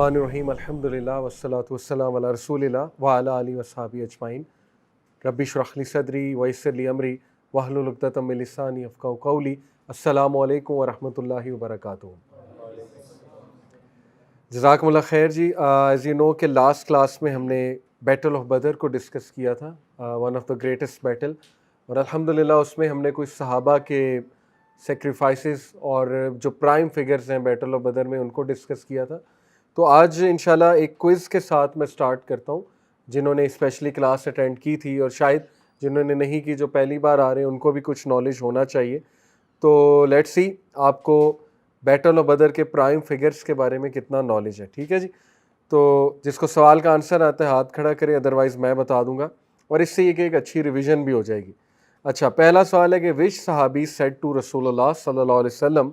الرحیم الحمدللہ والصلاۃ والسلام علی رسول اللہ وعلی آلہ وصحبہ اجمعین رب اشرح لی صدری ویسر لی امری واحلل عقدۃ من لسانی یفقہوا قولی السلام علیکم ورحمۃ اللہ وبرکاتہ۔ جزاکم اللہ خیر جی۔ ایز یو نو کہ لاسٹ کلاس میں ہم نے بیٹل آف بدر کو ڈسکس کیا تھا، one of the greatest battle, اور الحمدللہ اس میں ہم نے کچھ صحابہ کے سیکریفائسز اور جو پرائم فگرز ہیں بیٹل آف بدر میں ان کو ڈسکس کیا تھا۔ تو آج انشاءاللہ ایک کوئز کے ساتھ میں سٹارٹ کرتا ہوں۔ جنہوں نے اسپیشلی کلاس اٹینڈ کی تھی اور شاید جنہوں نے نہیں کی، جو پہلی بار آ رہے ہیں، ان کو بھی کچھ نالج ہونا چاہیے۔ تو لیٹس سی آپ کو بیٹل آف بدر کے پرائم فگرز کے بارے میں کتنا نالج ہے، ٹھیک ہے جی۔ تو جس کو سوال کا آنسر آتا ہے ہاتھ کھڑا کرے، ادروائز میں بتا دوں گا، اور اس سے یہ کہ ایک اچھی ریویژن بھی ہو جائے گی۔ اچھا، پہلا سوال ہے کہ وچ صحابی سیڈ ٹو رسول اللہ صلی اللہ علیہ وسلم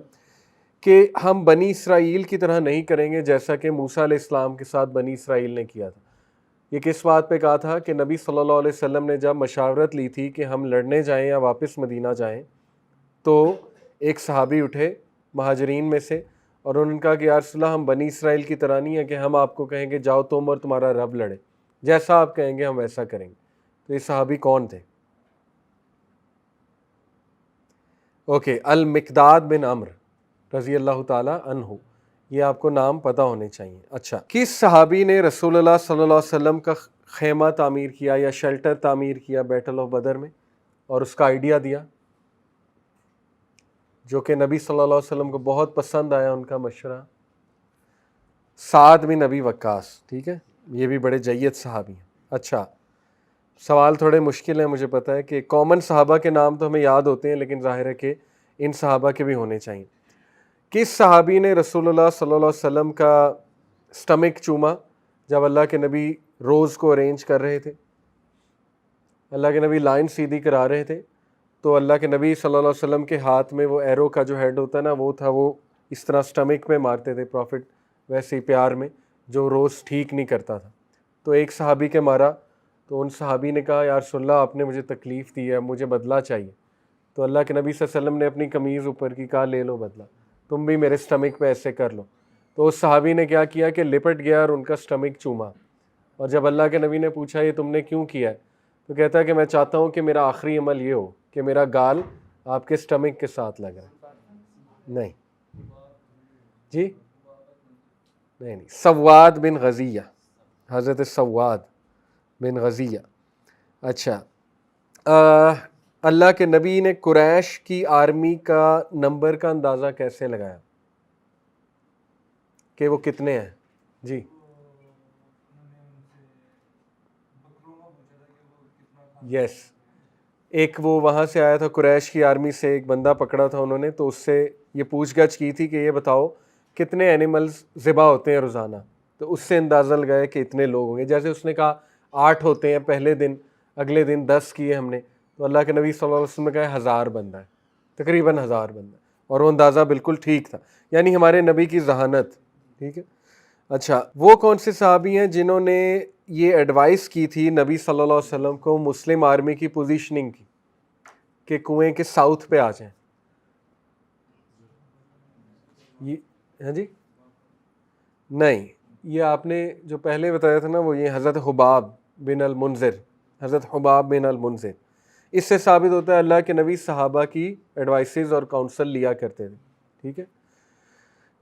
کہ ہم بنی اسرائیل کی طرح نہیں کریں گے جیسا کہ موسیٰ علیہ السلام کے ساتھ بنی اسرائیل نے کیا تھا۔ یہ کس بات پہ کہا تھا کہ نبی صلی اللہ علیہ وسلم نے جب مشاورت لی تھی کہ ہم لڑنے جائیں یا واپس مدینہ جائیں، تو ایک صحابی اٹھے مہاجرین میں سے اور انہوں نے کہا کہ یا رسول اللہ ہم بنی اسرائیل کی طرح نہیں ہے کہ ہم آپ کو کہیں گے جاؤ تم اور تمہارا رب لڑے، جیسا آپ کہیں گے ہم ویسا کریں گے۔ تو یہ صحابی کون تھے؟ اوکے، المقداد بن عمرو رضی اللہ تعالی عنہ، یہ آپ کو نام پتہ ہونے چاہیے۔ اچھا، کس صحابی نے رسول اللہ صلی اللہ علیہ وسلم کا خیمہ تعمیر کیا یا شیلٹر تعمیر کیا بیٹل آف بدر میں، اور اس کا آئیڈیا دیا، جو کہ نبی صلی اللہ علیہ وسلم کو بہت پسند آیا ان کا مشورہ؟ سعد بن ابی وقاص، ٹھیک ہے، یہ بھی بڑے جید صحابی ہیں۔ اچھا، سوال تھوڑے مشکل ہیں، مجھے پتہ ہے کہ کامن صحابہ کے نام تو ہمیں یاد ہوتے ہیں، لیکن ظاہر ہے کہ ان صحابہ کے بھی ہونے چاہیے۔ کس صحابی نے رسول اللہ صلی اللہ علیہ وسلم کا سٹمک چوما جب اللہ کے نبی روز کو ارینج کر رہے تھے؟ اللہ کے نبی لائن سیدھی کرا رہے تھے، تو اللہ کے نبی صلی اللہ علیہ وسلم کے ہاتھ میں وہ ایرو کا جو ہیڈ ہوتا ہے نا، وہ تھا، وہ اس طرح سٹمک میں مارتے تھے پروفٹ، ویسے ہی پیار میں، جو روز ٹھیک نہیں کرتا تھا۔ تو ایک صحابی کے مارا، تو ان صحابی نے کہا یا رسول اللہ آپ نے مجھے تکلیف دی ہے، مجھے بدلہ چاہیے۔ تو اللہ کے نبی صلی اللہ علیہ وسلم نے اپنی قمیض اوپر کی، کہا لے لو بدلہ، تم بھی میرے سٹمک پہ ایسے کر لو۔ تو اس صحابی نے کیا کیا کہ لپٹ گیا اور ان کا سٹمک چوما، اور جب اللہ کے نبی نے پوچھا یہ تم نے کیوں کیا ہے، تو کہتا ہے کہ میں چاہتا ہوں کہ میرا آخری عمل یہ ہو کہ میرا گال آپ کے سٹمک کے ساتھ لگ رہا ہے۔ نہیں جی، نہیں، سواد بن غزیہ، حضرت سواد بن غزیہ۔ اچھا، اللہ کے نبی نے قریش کی آرمی کا نمبر کا اندازہ کیسے لگایا کہ وہ کتنے ہیں؟ جی، یس، ایک وہ وہاں سے آیا تھا قریش کی آرمی سے، ایک بندہ پکڑا تھا انہوں نے، تو اس سے یہ پوچھ گچھ کی تھی کہ یہ بتاؤ کتنے اینیملز ذبح ہوتے ہیں روزانہ، تو اس سے اندازہ لگایا کہ اتنے لوگ ہوں گے۔ جیسے اس نے کہا 8 ہوتے ہیں پہلے دن، اگلے دن 10 کیے ہم نے، تو اللہ کے نبی صلی اللہ علیہ وسلم نے کہا 1000 بندہ ہے، تقریباً 1000 بندہ، اور وہ اندازہ بالکل ٹھیک تھا، یعنی ہمارے نبی کی ذہانت، ٹھیک ہے۔ اچھا، وہ کون سے صحابی ہیں جنہوں نے یہ ایڈوائس کی تھی نبی صلی اللہ علیہ وسلم کو مسلم آرمی کی پوزیشننگ کی کہ کنویں کے ساؤتھ پہ آ جائیں؟ ہاں جی، نہیں، یہ آپ نے جو پہلے بتایا تھا نا، وہ یہ حضرت حباب بن المنذر، حضرت حباب بن المنذر۔ اس سے ثابت ہوتا ہے اللہ کے نبی صحابہ کی ایڈوائسز اور کاؤنسل لیا کرتے تھے، ٹھیک ہے۔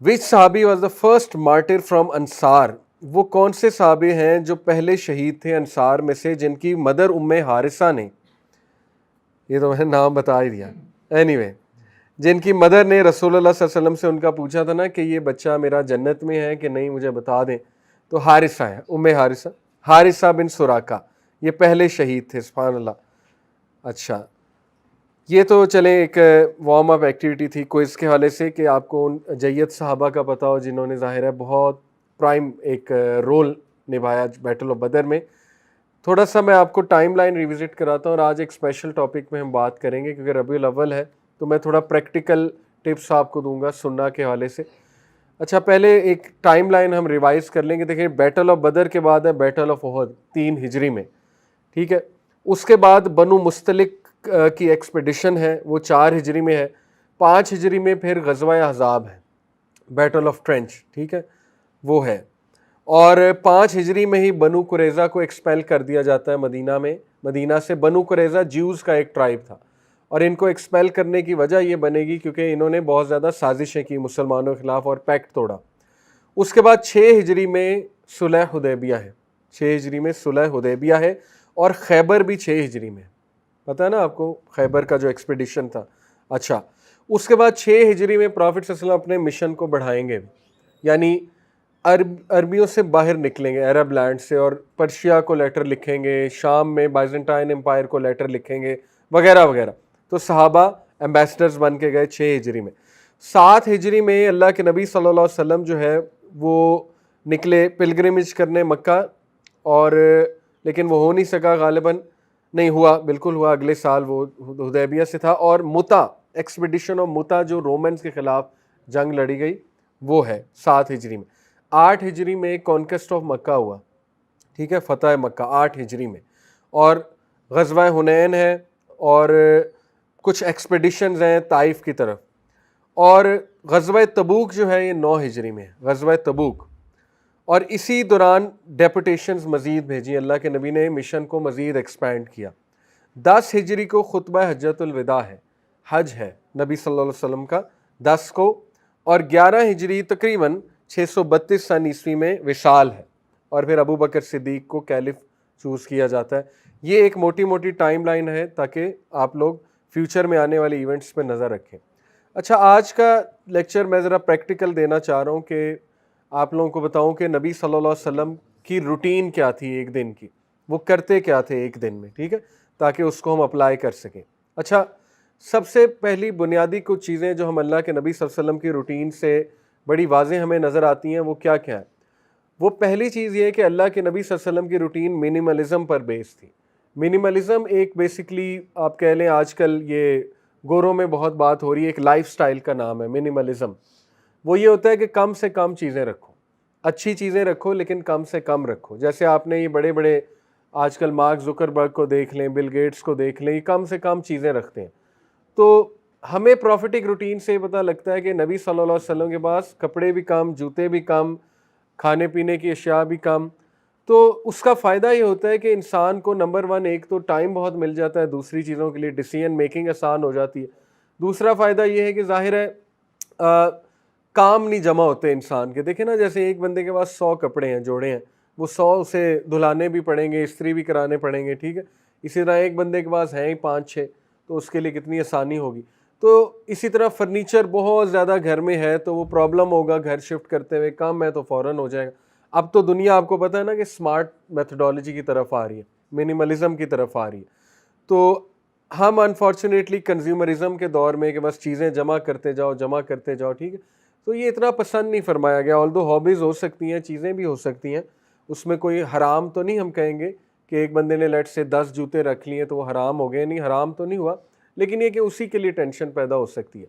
وچ صحابی was the first mortar from انصار، وہ کون سے صحابی ہیں جو پہلے شہید تھے انصار میں سے، جن کی مدر ام حارثہ نے، یہ تو میں نے نام بتا ہی دیا، اینی وے، جن کی مدر نے رسول اللہ صلی اللہ علیہ وسلم سے ان کا پوچھا تھا نا کہ یہ بچہ میرا جنت میں ہے کہ نہیں، مجھے بتا دیں، تو حارثہ ہے، ام حارثہ، حارثہ بن سراقہ، یہ پہلے شہید تھے، سبحان اللہ۔ اچھا، یہ تو چلیں ایک وارم اپ ایکٹیویٹی تھی کوئز کے حوالے سے کہ آپ کو ان جید صحابہ کا پتہ ہو جنہوں نے ظاہر ہے بہت پرائم ایک رول نبھایا بیٹل آف بدر میں۔ تھوڑا سا میں آپ کو ٹائم لائن ریوزٹ کراتا ہوں، اور آج ایک اسپیشل ٹاپک میں ہم بات کریں گے کیونکہ ربیع الاول ہے، تو میں تھوڑا پریکٹیکل ٹپس آپ کو دوں گا سننا کے حوالے سے۔ اچھا، پہلے ایک ٹائم لائن ہم ریوائز کر لیں گے۔ دیکھیں، بیٹل آف بدر کے بعد ہے بیٹل آف احد 3 ہجری میں، ٹھیک ہے۔ اس کے بعد بنو مستلق کی ایکسپیڈیشن ہے، وہ 4 ہجری میں ہے۔ 5 ہجری میں پھر غزوہ احزاب ہے، بیٹل آف ٹرینچ، ٹھیک ہے، وہ ہے۔ اور 5 ہجری میں ہی بنو قریظہ کو ایکسپیل کر دیا جاتا ہے مدینہ سے. بنو قریظہ جیوز کا ایک ٹرائب تھا, اور ان کو ایکسپیل کرنے کی وجہ یہ بنے گی کیونکہ انہوں نے بہت زیادہ سازشیں کی مسلمانوں کے خلاف اور پیکٹ توڑا. اس کے بعد 6 ہجری میں صلح حدیبیہ ہے, 6 ہجری میں صلح حدیبیہ ہے, اور خیبر بھی 6 ہجری میں, پتہ ہے نا آپ کو خیبر کا جو ایکسپیڈیشن تھا. اچھا, اس کے بعد 6 ہجری میں پرافٹ صلی اللہ علیہ وسلم اپنے مشن کو بڑھائیں گے, یعنی عربیوں سے باہر نکلیں گے, عرب لینڈ سے, اور پرشیا کو لیٹر لکھیں گے, شام میں بائزنٹائن امپائر کو لیٹر لکھیں گے وغیرہ وغیرہ. تو صحابہ ایمبیسڈرز بن کے گئے 6 ہجری میں. 7 ہجری میں اللہ کے نبی صلی اللہ علیہ وسلم جو ہے وہ نکلے پلگرمیج کرنے مکہ, اور لیکن وہ ہو نہیں سکا, غالباً نہیں ہوا, بالکل ہوا اگلے سال, وہ حدیبیہ سے تھا. اور متا ایکسپیڈیشن آف متا جو رومنز کے خلاف جنگ لڑی گئی وہ ہے 7 ہجری میں. 8 ہجری میں کانکسٹ آف مکہ ہوا, ٹھیک ہے, فتح مکہ 8 ہجری میں. اور غزوہ حنین ہے, اور کچھ ایکسپیڈیشنز ہیں طائف کی طرف. اور غزوہ تبوک جو ہے یہ 9 ہجری میں ہے, غزوہ تبوک. اور اسی دوران ڈیپوٹیشنز مزید بھیجی, اللہ کے نبی نے مشن کو مزید ایکسپینڈ کیا. 10 ہجری کو خطبہ حجۃ الوداع ہے, حج ہے نبی صلی اللہ علیہ وسلم کا 10 کو. اور 11 ہجری تقریباً 632 سن عیسوی میں وصال ہے, اور پھر ابو بکر صدیق کو کیلف چوز کیا جاتا ہے. یہ ایک موٹی موٹی ٹائم لائن ہے تاکہ آپ لوگ فیوچر میں آنے والے ایونٹس پہ نظر رکھیں. اچھا, آج کا لیکچر میں ذرا پریکٹیکل دینا چاہ رہا ہوں کہ آپ لوگوں کو بتاؤں کہ نبی صلی اللہ علیہ وسلم کی روٹین کیا تھی ایک دن کی, وہ کرتے کیا تھے ایک دن میں, ٹھیک ہے, تاکہ اس کو ہم اپلائی کر سکیں. اچھا, سب سے پہلی بنیادی کچھ چیزیں جو ہم اللہ کے نبی صلی اللہ علیہ وسلم کی روٹین سے بڑی واضح ہمیں نظر آتی ہیں وہ کیا کیا ہے. وہ پہلی چیز یہ ہے کہ اللہ کے نبی صلی اللہ علیہ وسلم کی روٹین منیملزم پر بیس تھی. منیملزم ایک بیسکلی آپ کہہ لیں آج کل یہ گوروں میں بہت بات ہو رہی ہے, ایک لائف سٹائل کا نام ہے منیملزم. وہ یہ ہوتا ہے کہ کم سے کم چیزیں رکھو, اچھی چیزیں رکھو لیکن کم سے کم رکھو. جیسے آپ نے یہ بڑے بڑے آج کل مارک زکربرگ کو دیکھ لیں, بل گیٹس کو دیکھ لیں, یہ کم سے کم چیزیں رکھتے ہیں. تو ہمیں پروفیٹک روٹین سے پتہ لگتا ہے کہ نبی صلی اللہ علیہ وسلم کے پاس کپڑے بھی کم, جوتے بھی کم, کھانے پینے کی اشیاء بھی کم. تو اس کا فائدہ یہ ہوتا ہے کہ انسان کو نمبر 1 ایک تو ٹائم بہت مل جاتا ہے دوسری چیزوں کے لیے, ڈیسیژن میکنگ آسان ہو جاتی ہے. دوسرا فائدہ یہ ہے کہ ظاہر ہے کام نہیں جمع ہوتے انسان کے. دیکھیں نا, جیسے ایک بندے کے پاس 100 کپڑے ہیں, جوڑے ہیں, وہ 100 اسے دھلانے بھی پڑیں گے, استری بھی کرانے پڑیں گے, ٹھیک ہے. اسی طرح ایک بندے کے پاس ہیں ہی 5-6, تو اس کے لیے کتنی آسانی ہوگی. تو اسی طرح فرنیچر بہت زیادہ گھر میں ہے تو وہ پرابلم ہوگا گھر شفٹ کرتے ہوئے, کم ہے تو فوراً ہو جائے گا. اب تو دنیا آپ کو پتہ ہے نا کہ اسمارٹ میتھڈالوجی کی طرف آ رہی ہے, منیملزم کی طرف آ رہی ہے. تو ہم انفارچونیٹلی کنزیومرزم کے دور میں کہ بس چیزیں جمع کرتے جاؤ, ٹھیک ہے. تو یہ اتنا پسند نہیں فرمایا گیا. آلدو ہابیز ہو سکتی ہیں, چیزیں بھی ہو سکتی ہیں, اس میں کوئی حرام تو نہیں ہم کہیں گے کہ ایک بندے نے لیٹ سے 10 جوتے رکھ لیے تو وہ حرام ہو گئے, نہیں حرام تو نہیں ہوا, لیکن یہ کہ اسی کے لیے ٹینشن پیدا ہو سکتی ہے.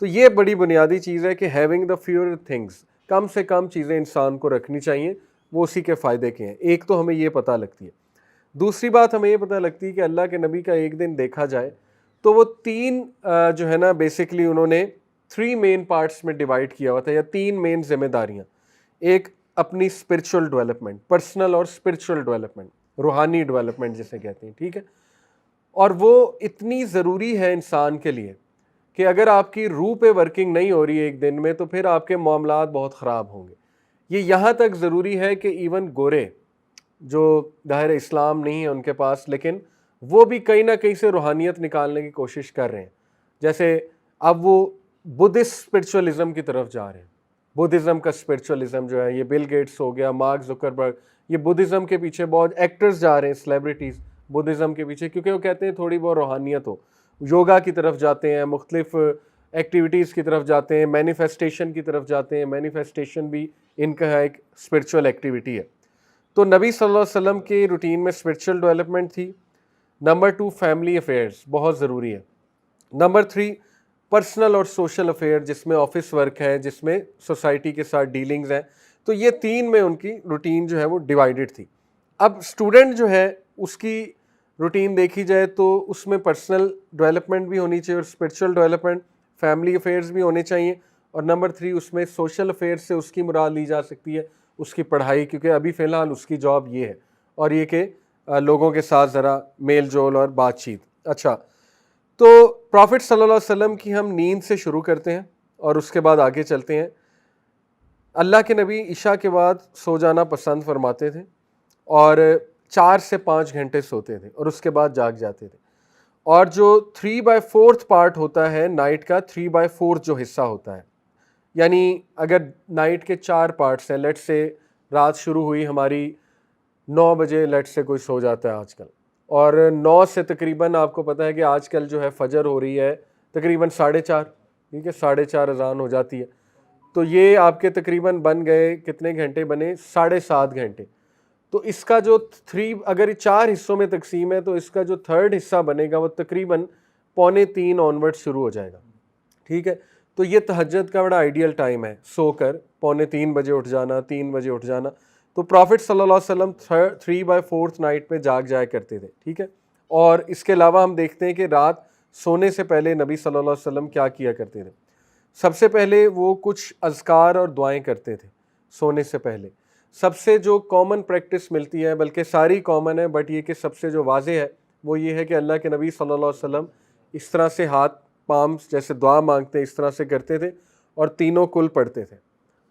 تو یہ بڑی بنیادی چیز ہے کہ ہیونگ دا فیور تھنگس, کم سے کم چیزیں انسان کو رکھنی چاہیے, وہ اسی کے فائدے کے ہیں. ایک تو ہمیں یہ پتہ لگتی ہے. دوسری بات ہمیں یہ پتہ لگتی ہے کہ اللہ کے نبی کا ایک دن دیکھا جائے تو وہ 3 جو ہے نا بیسکلی انہوں نے 3 مین پارٹس میں ڈیوائڈ کیا ہوا تھا, یا 3 مین ذمہ داریاں. ایک اپنی اسپرچول ڈیولپمنٹ, پرسنل اور اسپرچول ڈیولپمنٹ, روحانی ڈیولپمنٹ جسے کہتے ہیں, ٹھیک ہے. اور وہ اتنی ضروری ہے انسان کے لیے کہ اگر آپ کی روح پہ ورکنگ نہیں ہو رہی ہے ایک دن میں تو پھر آپ کے معاملات بہت خراب ہوں گے. یہ یہاں تک ضروری ہے کہ ایون گورے جو ظاہر اسلام نہیں ہے ان کے پاس, لیکن وہ بھی کہیں نہ کہیں سے روحانیت نکالنے کی کوشش کر رہے ہیں. جیسے اب وہ بدھسٹ اسپرچولزم کی طرف جا رہے ہیں. بدھزم کا اسپرچولزم جو ہے, یہ بل گیٹس ہو گیا, مارک زکربرگ, یہ بدھزم کے پیچھے بہت ایکٹرز جا رہے ہیں, سیلیبریٹیز بدھزم کے پیچھے, کیونکہ وہ کہتے ہیں تھوڑی بہت روحانیت ہو. یوگا کی طرف جاتے ہیں, مختلف ایکٹیویٹیز کی طرف جاتے ہیں, مینیفیسٹیشن کی طرف جاتے ہیں. مینیفیسٹیشن بھی ان کا ایک اسپرچول ایکٹیویٹی ہے. تو نبی صلی اللہ علیہ وسلم کی روٹین میں اسپرچول ڈیولپمنٹ تھی. نمبر 2 فیملی افیئرز بہت ضروری ہے. نمبر 3 پرسنل اور سوشل افیئر, جس میں آفس ورک ہے, جس میں سوسائٹی کے ساتھ ڈیلنگز ہیں. تو یہ 3 میں ان کی روٹین جو ہے وہ ڈیوائیڈڈ تھی. اب اسٹوڈنٹ جو ہے اس کی روٹین دیکھی جائے تو اس میں پرسنل ڈیولپمنٹ بھی ہونی چاہیے اور اسپرچول ڈیولپمنٹ, فیملی افیئرز بھی ہونے چاہیے. اور نمبر 3 اس میں سوشل افیئر سے اس کی مراد لی جا سکتی ہے اس کی پڑھائی، کیونکہ ابھی فی الحال اس کی جاب یہ ہے، اور یہ کہ لوگوں کے ساتھ ذرا میل جول اور بات چیت. اچھا، تو پرافٹ صلی اللہ علیہ وسلم کی ہم نیند سے شروع کرتے ہیں اور اس کے بعد آگے چلتے ہیں. اللہ کے نبی عشاء کے بعد سو جانا پسند فرماتے تھے اور 4 سے 5 گھنٹے سوتے تھے اور اس کے بعد جاگ جاتے تھے. اور جو 3/4 پارٹ ہوتا ہے نائٹ کا، 3/4 جو حصہ ہوتا ہے، یعنی اگر نائٹ کے 4 پارٹس ہیں، لیٹ سے رات شروع ہوئی ہماری 9 بجے، لیٹ سے کوئی سو جاتا ہے آج کل، اور 9 سے تقریباً آپ کو پتہ ہے کہ آج کل جو ہے فجر ہو رہی ہے تقریباً 4:30، ٹھیک ہے، 4:30 اذان ہو جاتی ہے، تو یہ آپ کے تقریباً بن گئے کتنے گھنٹے بنے؟ 7.5 گھنٹے. تو اس کا جو اگر 4 حصوں میں تقسیم ہے تو اس کا جو 3rd حصہ بنے گا وہ تقریباً 2:45 آنورڈ شروع ہو جائے گا. ٹھیک ہے، تو یہ تہجد کا بڑا آئیڈیل ٹائم ہے، سو کر 2:45 بجے اٹھ جانا، 3 بجے اٹھ جانا. تو پرافٹ صلی اللہ علیہ وسلم 3/4 نائٹ پہ جاگ جایا کرتے تھے. ٹھیک ہے، اور اس کے علاوہ ہم دیکھتے ہیں کہ رات سونے سے پہلے نبی صلی اللہ علیہ وسلم کیا کیا کرتے تھے. سب سے پہلے وہ کچھ اذکار اور دعائیں کرتے تھے سونے سے پہلے. سب سے جو کامن پریکٹس ملتی ہے، بلکہ ساری کامن ہے، بٹ یہ کہ سب سے جو واضح ہے وہ یہ ہے کہ اللہ کے نبی صلی اللہ علیہ وسلم اس طرح سے ہاتھ پامس جیسے دعا مانگتے ہیں اس طرح سے کرتے تھے اور تینوں کل پڑھتے تھے،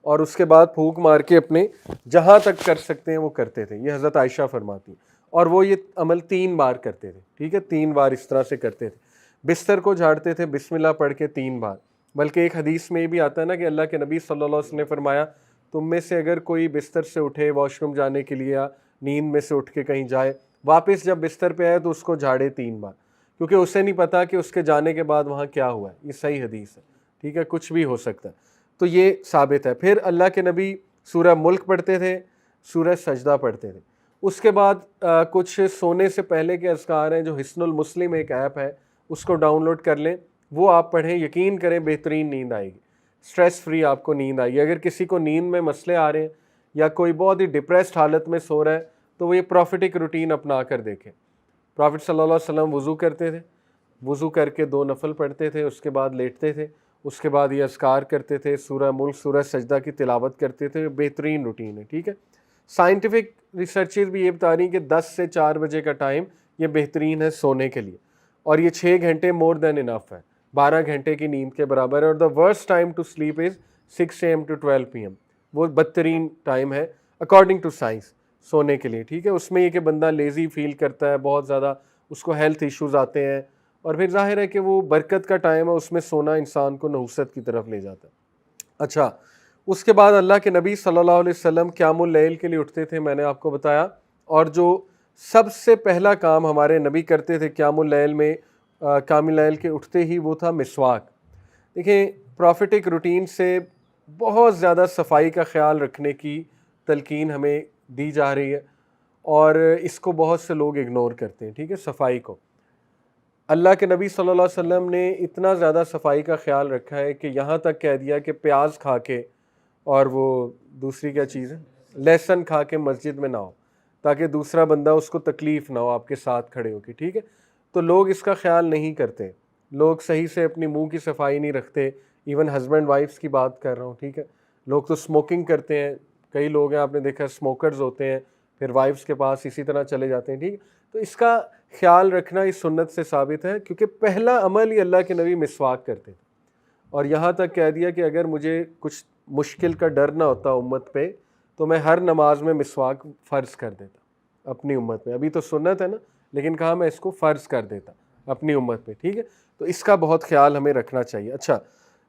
اور اس کے بعد پھونک مار کے اپنے جہاں تک کر سکتے ہیں وہ کرتے تھے. یہ حضرت عائشہ فرماتی ہیں، اور وہ یہ عمل 3 بار کرتے تھے. ٹھیک ہے، 3 بار اس طرح سے کرتے تھے. بستر کو جھاڑتے تھے بسم اللہ پڑھ کے 3 بار. بلکہ ایک حدیث میں یہ بھی آتا ہے نا کہ اللہ کے نبی صلی اللہ علیہ وسلم نے فرمایا تم میں سے اگر کوئی بستر سے اٹھے واش روم جانے کے لیے یا نیند میں سے اٹھ کے کہیں جائے، واپس جب بستر پہ آئے تو اس کو جھاڑے 3 بار، کیونکہ اسے نہیں پتا کہ اس کے جانے کے بعد وہاں کیا ہوا ہے. یہ صحیح حدیث ہے، ٹھیک ہے، کچھ بھی ہو سکتا ہے. تو یہ ثابت ہے. پھر اللہ کے نبی سورہ ملک پڑھتے تھے، سورہ سجدہ پڑھتے تھے. اس کے بعد کچھ سونے سے پہلے کے اذکار ہیں، جو حصن المسلم ایک ایپ ہے، اس کو ڈاؤن لوڈ کر لیں، وہ آپ پڑھیں، یقین کریں بہترین نیند آئے گی، سٹریس فری آپ کو نیند آئے گی. اگر کسی کو نیند میں مسئلے آ رہے ہیں یا کوئی بہت ہی ڈپریسڈ حالت میں سو رہا ہے تو وہ یہ پروفیٹک روٹین اپنا کر دیکھیں. پرافٹ صلی اللہ علیہ وسلم وضو کرتے تھے، وضو کر کے 2 نفل پڑھتے تھے، اس کے بعد لیٹتے تھے، اس کے بعد یہ اذکار کرتے تھے، سورہ ملک سورہ سجدہ کی تلاوت کرتے تھے. بہترین روٹین ہے. ٹھیک ہے، سائنٹیفک ریسرچز بھی یہ بتا رہی ہیں کہ 10 سے 4 بجے کا ٹائم یہ بہترین ہے سونے کے لیے، اور یہ 6 گھنٹے مور دین انف ہے، 12 گھنٹے کی نیند کے برابر ہے. اور the worst time to sleep is 6 AM to 12 PM، وہ بدترین ٹائم ہے اکارڈنگ ٹو سائنس سونے کے لیے. ٹھیک ہے، اس میں یہ کہ بندہ لیزی فیل کرتا ہے، بہت زیادہ اس کو ہیلتھ ایشوز آتے ہیں، اور پھر ظاہر ہے کہ وہ برکت کا ٹائم ہے، اس میں سونا انسان کو نحوست کی طرف لے جاتا ہے. اچھا، اس کے بعد اللہ کے نبی صلی اللہ علیہ وسلم قیام اللیل کے لیے اٹھتے تھے، میں نے آپ کو بتایا. اور جو سب سے پہلا کام ہمارے نبی کرتے تھے قیام اللیل میں، قیام اللیل کے اٹھتے ہی، وہ تھا مسواک. دیکھیں، پروفیٹک روٹین سے بہت زیادہ صفائی کا خیال رکھنے کی تلقین ہمیں دی جا رہی ہے، اور اس کو بہت سے لوگ اگنور کرتے ہیں. ٹھیک ہے، صفائی کو. اللہ کے نبی صلی اللہ علیہ وسلم نے اتنا زیادہ صفائی کا خیال رکھا ہے کہ یہاں تک کہہ دیا کہ پیاز کھا کے اور وہ دوسری کیا چیز ہے، لہسن کھا کے مسجد میں نہ ہو، تاکہ دوسرا بندہ اس کو تکلیف نہ ہو آپ کے ساتھ کھڑے ہو کے. ٹھیک ہے، تو لوگ اس کا خیال نہیں کرتے، لوگ صحیح سے اپنی منہ کی صفائی نہیں رکھتے. ایون ہسبینڈ وائفس کی بات کر رہا ہوں. ٹھیک ہے، لوگ تو اسموکنگ کرتے ہیں، کئی لوگ ہیں آپ نے دیکھا اسموکرز ہوتے ہیں، پھر وائفس کے پاس اسی طرح چلے جاتے ہیں. ٹھیک، تو اس کا خیال رکھنا اس سنت سے ثابت ہے، کیونکہ پہلا عمل ہی اللہ کے نبی مسواک کرتے تھے. اور یہاں تک کہہ دیا کہ اگر مجھے کچھ مشکل کا ڈر نہ ہوتا امت پہ تو میں ہر نماز میں مسواک فرض کر دیتا اپنی امت پہ. ابھی تو سنت ہے نا، لیکن کہا میں اس کو فرض کر دیتا اپنی امت پہ. ٹھیک ہے، تو اس کا بہت خیال ہمیں رکھنا چاہیے. اچھا،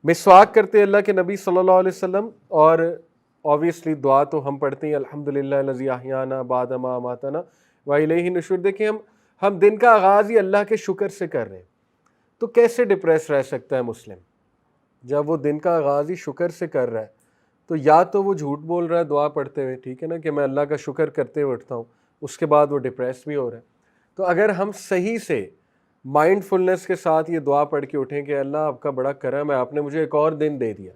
مسواک کرتے اللہ کے نبی صلی اللہ علیہ وسلم، اور اوبیسلی دعا تو ہم پڑھتے ہیں الحمدللہ الذی احیانا بعد ما اماتنا والیہ النشور. دیکھیں ہم دن کا آغاز ہی اللہ کے شکر سے کر رہے ہیں، تو کیسے ڈپریس رہ سکتا ہے مسلم جب وہ دن کا آغاز ہی شکر سے کر رہا ہے؟ تو یا تو وہ جھوٹ بول رہا ہے دعا پڑھتے ہوئے، ٹھیک ہے نا، کہ میں اللہ کا شکر کرتے ہوئے اٹھتا ہوں، اس کے بعد وہ ڈپریس بھی ہو رہا ہے. تو اگر ہم صحیح سے مائنڈ فلنس کے ساتھ یہ دعا پڑھ کے اٹھیں کہ اللہ آپ کا بڑا کرم ہے، آپ نے مجھے ایک اور دن دے دیا،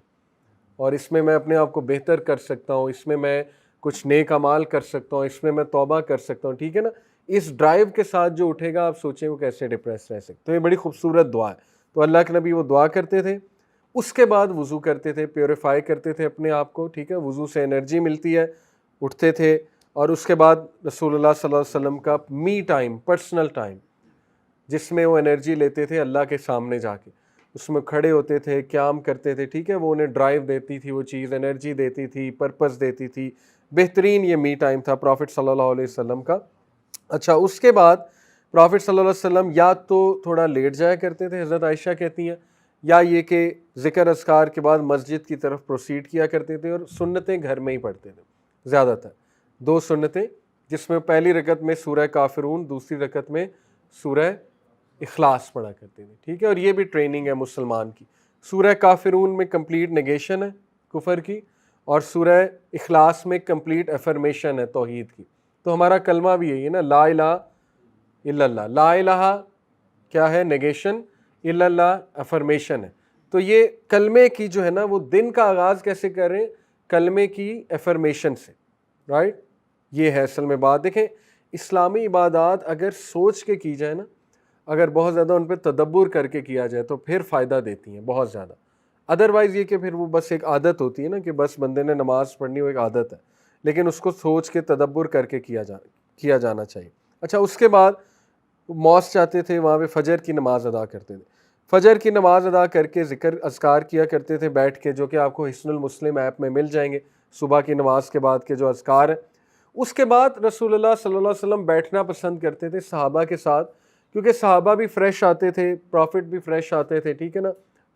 اور اس میں اپنے آپ کو بہتر کر سکتا ہوں، اس میں کچھ نیک اعمال کر سکتا ہوں، اس میں توبہ کر سکتا ہوں. ٹھیک ہے نا، اس ڈرائیو کے ساتھ جو اٹھے گا آپ سوچیں وہ کیسے ڈپریس رہ سکتے. تو یہ بڑی خوبصورت دعا ہے. تو اللہ کے نبی وہ دعا کرتے تھے، اس کے بعد وضو کرتے تھے، پیوریفائی کرتے تھے اپنے آپ کو. ٹھیک ہے، وضو سے انرجی ملتی ہے، اٹھتے تھے، اور اس کے بعد رسول اللہ صلی اللہ علیہ وسلم کا می ٹائم، پرسنل ٹائم، جس میں وہ انرجی لیتے تھے اللہ کے سامنے جا کے، اس میں کھڑے ہوتے تھے، قیام کرتے تھے، ٹھیک ہے، وہ انہیں ڈرائیو دیتی تھی، وہ چیز انرجی دیتی تھی، پرپس دیتی تھی، بہترین یہ می ٹائم تھا پرافٹ صلی اللہ علیہ وسلم کا۔ اچھا، اس کے بعد پرافٹ صلی اللہ علیہ وسلم یا تو تھوڑا لیٹ جایا کرتے تھے، حضرت عائشہ کہتی ہیں، یا یہ کہ ذکر اذکار کے بعد مسجد کی طرف پروسیڈ کیا کرتے تھے، اور سنتیں گھر میں ہی پڑھتے تھے زیادہ تر، 2 سنتیں، جس میں پہلی رکعت میں سورہ کافرون، دوسری رکعت میں سورہ اخلاص پڑھا کرتے تھے، ٹھیک ہے، اور یہ بھی ٹریننگ ہے مسلمان کی۔ سورہ کافرون میں کمپلیٹ نیگیشن ہے کفر کی، اور سورہ اخلاص میں کمپلیٹ افرمیشن ہے توحید کی۔ تو ہمارا کلمہ بھی یہی ہے نا، لا الہ الا اللہ، لا الہ کیا ہے؟ نیگیشن، الا اللہ افرمیشن ہے۔ تو یہ کلمے کی جو ہے نا، وہ دن کا آغاز کیسے کریں؟ کلمے کی افرمیشن سے، رائٹ؟ یہ ہے اصل میں بات۔ دیکھیں، اسلامی عبادات اگر سوچ کے کی جائے نا، اگر بہت زیادہ ان پہ تدبر کر کے کیا جائے تو پھر فائدہ دیتی ہیں بہت زیادہ۔ ادروائز یہ کہ پھر وہ بس ایک عادت ہوتی ہے نا، کہ بس بندے نے نماز پڑھنی، وہ ایک عادت ہے، لیکن اس کو سوچ کے تدبر کر کے کیا جانا چاہیے۔ اچھا، اس کے بعد موس جاتے تھے، وہاں پہ فجر کی نماز ادا کرتے تھے، فجر کی نماز ادا کر کے ذکر اذکار کیا کرتے تھے بیٹھ کے، جو کہ آپ کو حصن المسلم ایپ میں مل جائیں گے، صبح کی نماز کے بعد کے جو اذکار ہیں۔ اس کے بعد رسول اللہ صلی اللہ علیہ وسلم بیٹھنا پسند کرتے تھے صحابہ کے ساتھ، کیونکہ صحابہ بھی فریش آتے تھے، پرافٹ بھی فریش آتے تھے، ٹھیک ہے نا۔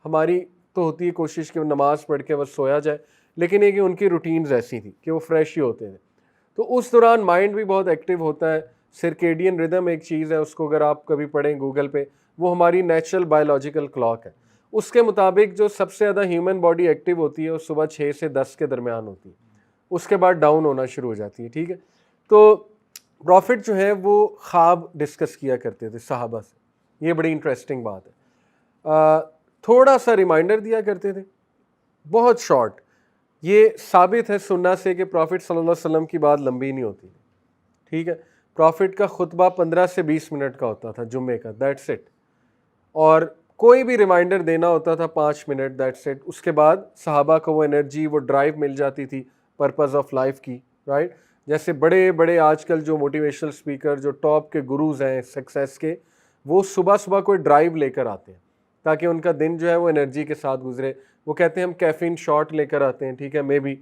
ہماری تو ہوتی ہے کوشش کہ وہ نماز پڑھ کے بس سویا جائے، لیکن یہ کہ ان کی روٹینز ایسی تھی کہ وہ فریش ہی ہوتے تھے، تو اس دوران مائنڈ بھی بہت ایکٹیو ہوتا ہے۔ سرکیڈین ردم ایک چیز ہے، اس کو اگر آپ کبھی پڑھیں گوگل پہ، وہ ہماری نیچرل بایولوجیکل کلاک ہے، اس کے مطابق جو سب سے زیادہ ہیومن باڈی ایکٹیو ہوتی ہے وہ صبح 6 سے 10 کے درمیان ہوتی ہے، اس کے بعد ڈاؤن ہونا شروع ہو جاتی ہے، ٹھیک ہے۔ تو پروفٹ جو ہے وہ خواب ڈسکس کیا کرتے تھے صحابہ سے، یہ بڑی انٹرسٹنگ بات ہے۔ تھوڑا سا ریمائنڈر دیا کرتے تھے، بہت شارٹ۔ یہ ثابت ہے سنہ سے کہ پروفٹ صلی اللہ علیہ وسلم کی بات لمبی نہیں ہوتی، ٹھیک ہے۔ پروفٹ کا خطبہ 15 سے 20 منٹ کا ہوتا تھا جمعے کا، دیٹس اٹ، اور کوئی بھی ریمائنڈر دینا ہوتا تھا 5 منٹ، دیٹس اٹ۔ اس کے بعد صحابہ کو وہ انرجی، وہ ڈرائیو مل جاتی تھی پرپز آف لائف کی، رائٹ؟ جیسے بڑے بڑے آج کل جو موٹیویشنل اسپیکر، جو ٹاپ کے گروز ہیں سکسیس کے، وہ صبح صبح کوئی ڈرائیو لے کر آتے ہیں تاکہ ان کا دن جو ہے وہ انرجی کے ساتھ گزرے۔ وہ کہتے ہیں ہم کیفین شاٹ لے کر آتے ہیں، ٹھیک ہے، مے بی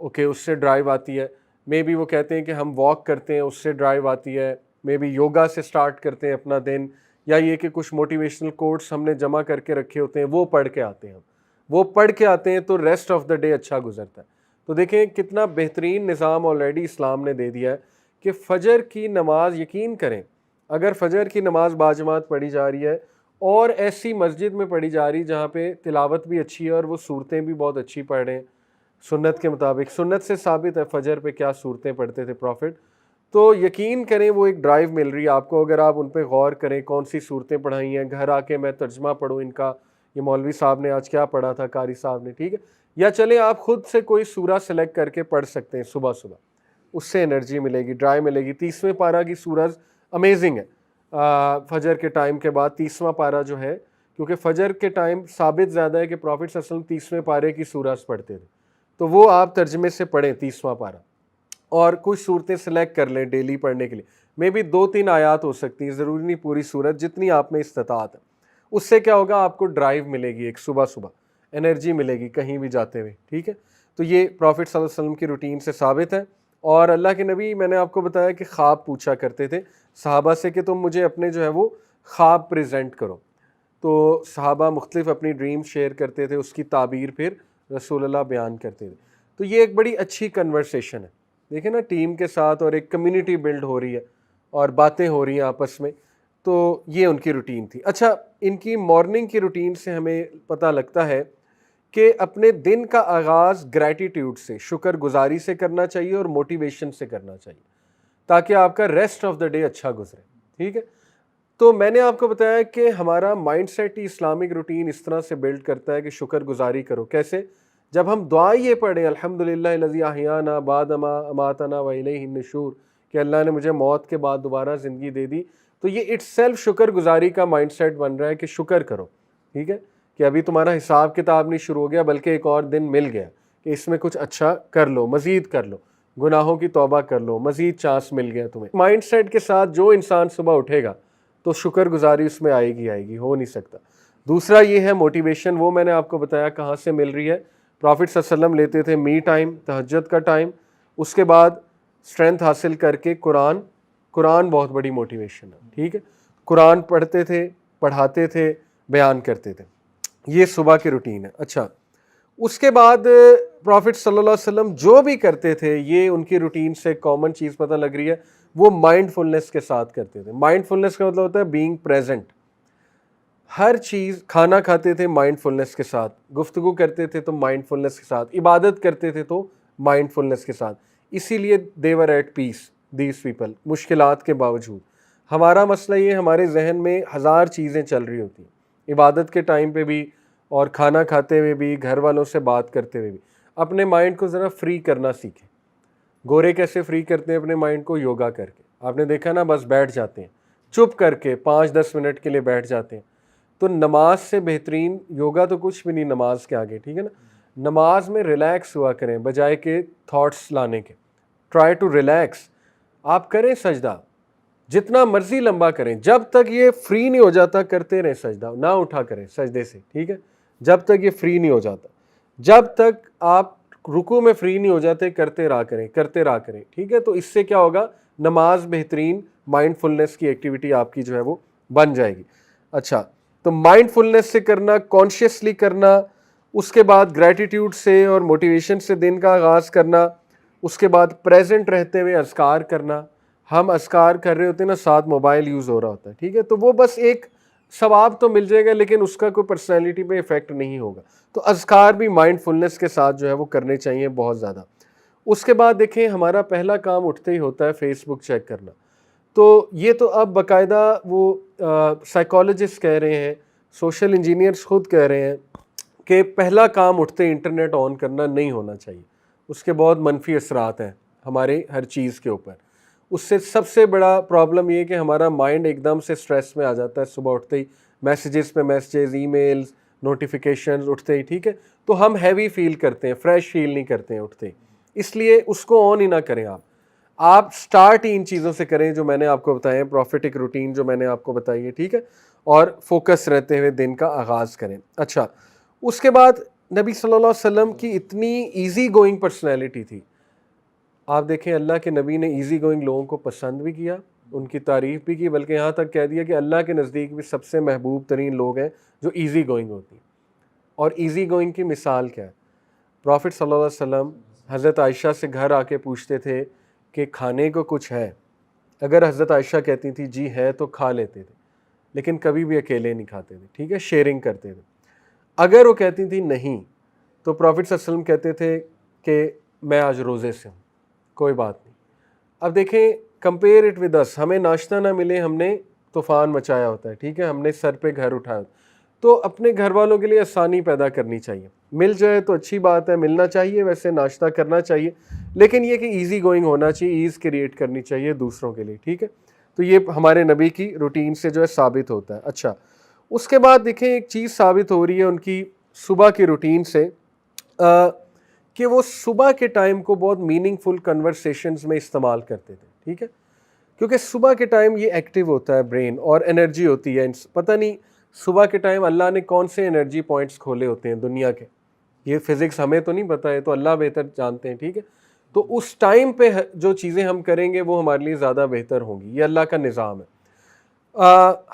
اوکے، اس سے ڈرائیو آتی ہے۔ مے بی وہ کہتے ہیں کہ ہم واک کرتے ہیں، اس سے ڈرائیو آتی ہے۔ مے بی یوگا سے سٹارٹ کرتے ہیں اپنا دن، یا یہ کہ کچھ موٹیویشنل کوٹس ہم نے جمع کر کے رکھے ہوتے ہیں، وہ پڑھ کے آتے ہیں، وہ پڑھ کے آتے ہیں تو ریسٹ آف دا ڈے اچھا گزرتا ہے۔ تو دیکھیں کتنا بہترین نظام آلریڈی اسلام نے دے دیا ہے کہ فجر کی نماز، یقین کریں اگر فجر کی نماز باجماعت پڑھی جا رہی ہے اور ایسی مسجد میں پڑھی جا رہی جہاں پہ تلاوت بھی اچھی ہے اور وہ صورتیں بھی بہت اچھی پڑھ رہے ہیں سنت کے مطابق، سنت سے ثابت ہے فجر پہ کیا صورتیں پڑھتے تھے پروفٹ، تو یقین کریں وہ ایک ڈرائیو مل رہی ہے آپ کو اگر آپ ان پہ غور کریں، کون سی صورتیں پڑھائی ہیں، گھر آ کے میں ترجمہ پڑھوں ان کا، یہ مولوی صاحب نے آج کیا پڑھا تھا، قاری صاحب نے، ٹھیک ہے، یا چلیں آپ خود سے کوئی سورہ سلیکٹ کر کے پڑھ سکتے ہیں صبح صبح، اس سے انرجی ملے گی، ڈرائیو ملے گی۔ 30ویں پارہ کی سورج امیزنگ ہے، فجر کے ٹائم کے بعد 30واں پارہ جو ہے، کیونکہ فجر کے ٹائم ثابت زیادہ ہے کہ پروفٹ صلی اللہ علیہ وسلم 30ویں پارے کی سورج پڑھتے تھے، تو وہ آپ ترجمے سے پڑھیں 30واں پارہ، اور کچھ صورتیں سلیکٹ کر لیں ڈیلی پڑھنے کے لیے، میں بھی 2-3 آیات ہو سکتی ہیں، ضروری نہیں پوری سورت، جتنی آپ میں استطاعت ہے۔ اس سے کیا ہوگا، آپ کو ڈرائیو ملے گی، ایک صبح صبح انرجی ملے گی کہیں بھی جاتے ہوئے، ٹھیک ہے۔ تو یہ پروفٹ صلی اللہ علیہ وسلم کی روٹین سے ثابت ہے۔ اور اللہ کے نبی، میں نے آپ کو بتایا کہ خواب پوچھا کرتے تھے صحابہ سے کہ تم مجھے اپنے جو ہے وہ خواب پریزنٹ کرو، تو صحابہ مختلف اپنی ڈریم شیئر کرتے تھے، اس کی تعبیر پھر رسول اللہ بیان کرتے تھے۔ تو یہ ایک بڑی اچھی کنورسیشن ہے، دیکھیں نا، ٹیم کے ساتھ، اور ایک کمیونٹی بلڈ ہو رہی ہے اور باتیں ہو رہی ہیں آپس میں، تو یہ ان کی روٹین تھی۔ اچھا، ان کی مارننگ کی روٹین سے ہمیں پتہ لگتا ہے کہ اپنے دن کا آغاز گریٹیٹیوڈ سے، شکر گزاری سے کرنا چاہیے اور موٹیویشن سے کرنا چاہیے، تاکہ آپ کا ریسٹ آف دا ڈے اچھا گزرے، ٹھیک ہے۔ تو میں نے آپ کو بتایا کہ ہمارا مائنڈ سیٹ ہی اسلامک روٹین اس طرح سے بلڈ کرتا ہے کہ شکر گزاری کرو، کیسے؟ جب ہم دعا یہ پڑھیں الحمدللہ الذی احیانا بعد ما اماتنا والیہ النشور، کہ اللہ نے مجھے موت کے بعد دوبارہ زندگی دے دی، تو یہ اٹ سیلف شکر گزاری کا مائنڈ سیٹ بن رہا ہے کہ شکر کرو، ٹھیک ہے، کہ ابھی تمہارا حساب کتاب نہیں شروع ہو گیا بلکہ ایک اور دن مل گیا کہ اس میں کچھ اچھا کر لو، مزید کر لو، گناہوں کی توبہ کر لو, مزید چانس مل گیا تمہیں. مائنڈ سیٹ کے ساتھ جو انسان صبح اٹھے گا تو شکر گزاری اس میں آئے گی, ہو نہیں سکتا. دوسرا یہ ہے موٹیویشن, وہ میں نے آپ کو بتایا کہاں سے مل رہی ہے. پرافٹ صلی اللہ علیہ وسلم لیتے تھے می ٹائم, تہجد کا ٹائم, اس کے بعد اسٹرینتھ حاصل کر کے قرآن بہت بڑی موٹیویشن ہے, ٹھیک ہے. قرآن پڑھتے تھے, پڑھاتے تھے, بیان کرتے تھے, یہ صبح کی روٹین ہے. اچھا, اس کے بعد پرافٹ صلی اللہ علیہ وسلم جو بھی کرتے تھے, یہ ان کی روٹین سے کامن چیز پتہ لگ رہی ہے, وہ مائنڈ فلنس کے ساتھ کرتے تھے. مائنڈ فلنس کا مطلب ہوتا ہے بینگ پریزنٹ. ہر چیز, کھانا کھاتے تھے مائنڈ فلنس کے ساتھ, گفتگو کرتے تھے تو مائنڈ فلنس کے ساتھ, عبادت کرتے تھے تو مائنڈ فلنس کے ساتھ. اسی لیے they were at peace, these people, مشکلات کے باوجود. ہمارا مسئلہ یہ, ہمارے ذہن میں ہزار چیزیں چل رہی ہوتی ہیں, عبادت کے ٹائم پہ بھی اور کھانا کھاتے ہوئے بھی, گھر والوں سے بات کرتے ہوئے بھی. اپنے مائنڈ کو ذرا فری کرنا سیکھیں. گورے کیسے فری کرتے ہیں اپنے مائنڈ کو؟ یوگا کر کے. آپ نے دیکھا نا, بس بیٹھ جاتے ہیں چپ کر کے, 5-10 منٹ کے لیے بیٹھ جاتے ہیں. تو نماز سے بہترین یوگا تو کچھ بھی نہیں نماز کے آگے, ٹھیک ہے نا. نماز میں ریلیکس ہوا کریں بجائے کہ تھاٹس لانے کے. Try to relax. آپ کریں سجدہ, جتنا مرضی لمبا کریں, جب تک یہ فری نہیں ہو جاتا کرتے رہیں سجدہ, نہ اٹھا کریں سجدے سے, ٹھیک ہے. جب تک یہ فری نہیں ہو جاتا, جب تک آپ رکوع میں فری نہیں ہو جاتے کرتے رہا کریں, ٹھیک ہے. تو اس سے کیا ہوگا, نماز بہترین مائنڈ فلنس کی ایکٹیویٹی آپ کی جو ہے وہ بن جائے گی. اچھا, تو مائنڈ فلنس سے کرنا, کانشیسلی کرنا, اس کے بعد گریٹیٹیوڈ سے اور موٹیویشن سے دن کا آغاز کرنا, اس کے بعد پریزنٹ رہتے ہوئے اذکار کرنا. ہم اذکار کر رہے ہوتے ہیں نا, ساتھ موبائل یوز ہو رہا ہوتا ہے, ٹھیک ہے. تو وہ بس ایک ثواب تو مل جائے گا لیکن اس کا کوئی پرسنالٹی پہ افیکٹ نہیں ہوگا. تو اذکار بھی مائنڈ فلنس کے ساتھ جو ہے وہ کرنے چاہیے بہت زیادہ. اس کے بعد دیکھیں, ہمارا پہلا کام اٹھتے ہی ہوتا ہے فیس بک چیک کرنا. تو یہ تو اب باقاعدہ وہ سائیکالوجسٹ کہہ رہے ہیں, سوشل انجینئرز خود کہہ رہے ہیں کہ پہلا کام اٹھتے انٹرنیٹ آن کرنا نہیں ہونا چاہیے. اس کے بہت منفی اثرات ہیں ہمارے ہر چیز کے اوپر. اس سے سب سے بڑا پرابلم یہ کہ ہمارا مائنڈ ایک دم سے سٹریس میں آ جاتا ہے صبح اٹھتے ہی, میسیجز پہ میسیجز, ای میلز, نوٹیفیکیشنز اٹھتے ہی, ٹھیک ہے. تو ہم ہیوی فیل کرتے ہیں, فریش فیل نہیں کرتے ہیں اٹھتے ہی. اس لیے اس کو آن ہی نہ کریں. آپ سٹارٹ ہی ان چیزوں سے کریں جو میں نے آپ کو بتایا, پروفیٹک روٹین جو میں نے آپ کو بتائی ہے, ٹھیک ہے, اور فوکس رہتے ہوئے دن کا آغاز کریں. اچھا, اس کے بعد نبی صلی اللہ علیہ وسلم کی اتنی ایزی گوئنگ پرسنالٹی تھی. آپ دیکھیں, اللہ کے نبی نے ایزی گوئنگ لوگوں کو پسند بھی کیا, ان کی تعریف بھی کی, بلکہ یہاں تک کہہ دیا کہ اللہ کے نزدیک بھی سب سے محبوب ترین لوگ ہیں جو ایزی گوئنگ ہوتی ہیں. اور ایزی گوئنگ کی مثال کیا ہے؟ پرافٹ صلی اللہ علیہ وسلم حضرت عائشہ سے گھر آ کے پوچھتے تھے کہ کھانے کو کچھ ہے. اگر حضرت عائشہ کہتی تھی جی ہے تو کھا لیتے تھے, لیکن کبھی بھی اکیلے نہیں کھاتے تھے, ٹھیک ہے, شیئرنگ کرتے تھے. اگر وہ کہتی تھی نہیں, تو پرافٹ صلی اللہ علیہ وسلم کہتے تھے کہ میں آج روزے سے ہوں, کوئی بات نہیں. اب دیکھیں, کمپیئر اٹ ود اس, ہمیں ناشتہ نہ ملے, ہم نے طوفان مچایا ہوتا ہے, ٹھیک ہے, ہم نے سر پہ گھر اٹھایا ہوتا ہے. تو اپنے گھر والوں کے لیے آسانی پیدا کرنی چاہیے. مل جائے تو اچھی بات ہے, ملنا چاہیے, ویسے ناشتہ کرنا چاہیے, لیکن یہ کہ ایزی گوئنگ ہونا چاہیے, ایز کریٹ کرنی چاہیے دوسروں کے لیے, ٹھیک ہے. تو یہ ہمارے نبی کی روٹین سے جو ہے ثابت ہوتا ہے. اچھا, اس کے بعد دیکھیں ایک چیز ثابت ہو رہی ہے ان کی صبح کی روٹین سے, کہ وہ صبح کے ٹائم کو بہت میننگ فل کنورسیشنز میں استعمال کرتے تھے, ٹھیک ہے. کیونکہ صبح کے ٹائم یہ ایکٹیو ہوتا ہے برین, اور انرجی ہوتی ہے. پتہ نہیں صبح کے ٹائم اللہ نے کون سے انرجی پوائنٹس کھولے ہوتے ہیں دنیا کے, یہ فزکس ہمیں تو نہیں پتہ ہے, تو اللہ بہتر جانتے ہیں, ٹھیک ہے. تو اس ٹائم پہ جو چیزیں ہم کریں گے وہ ہمارے لیے زیادہ بہتر ہوں گی. یہ اللہ کا نظام ہے.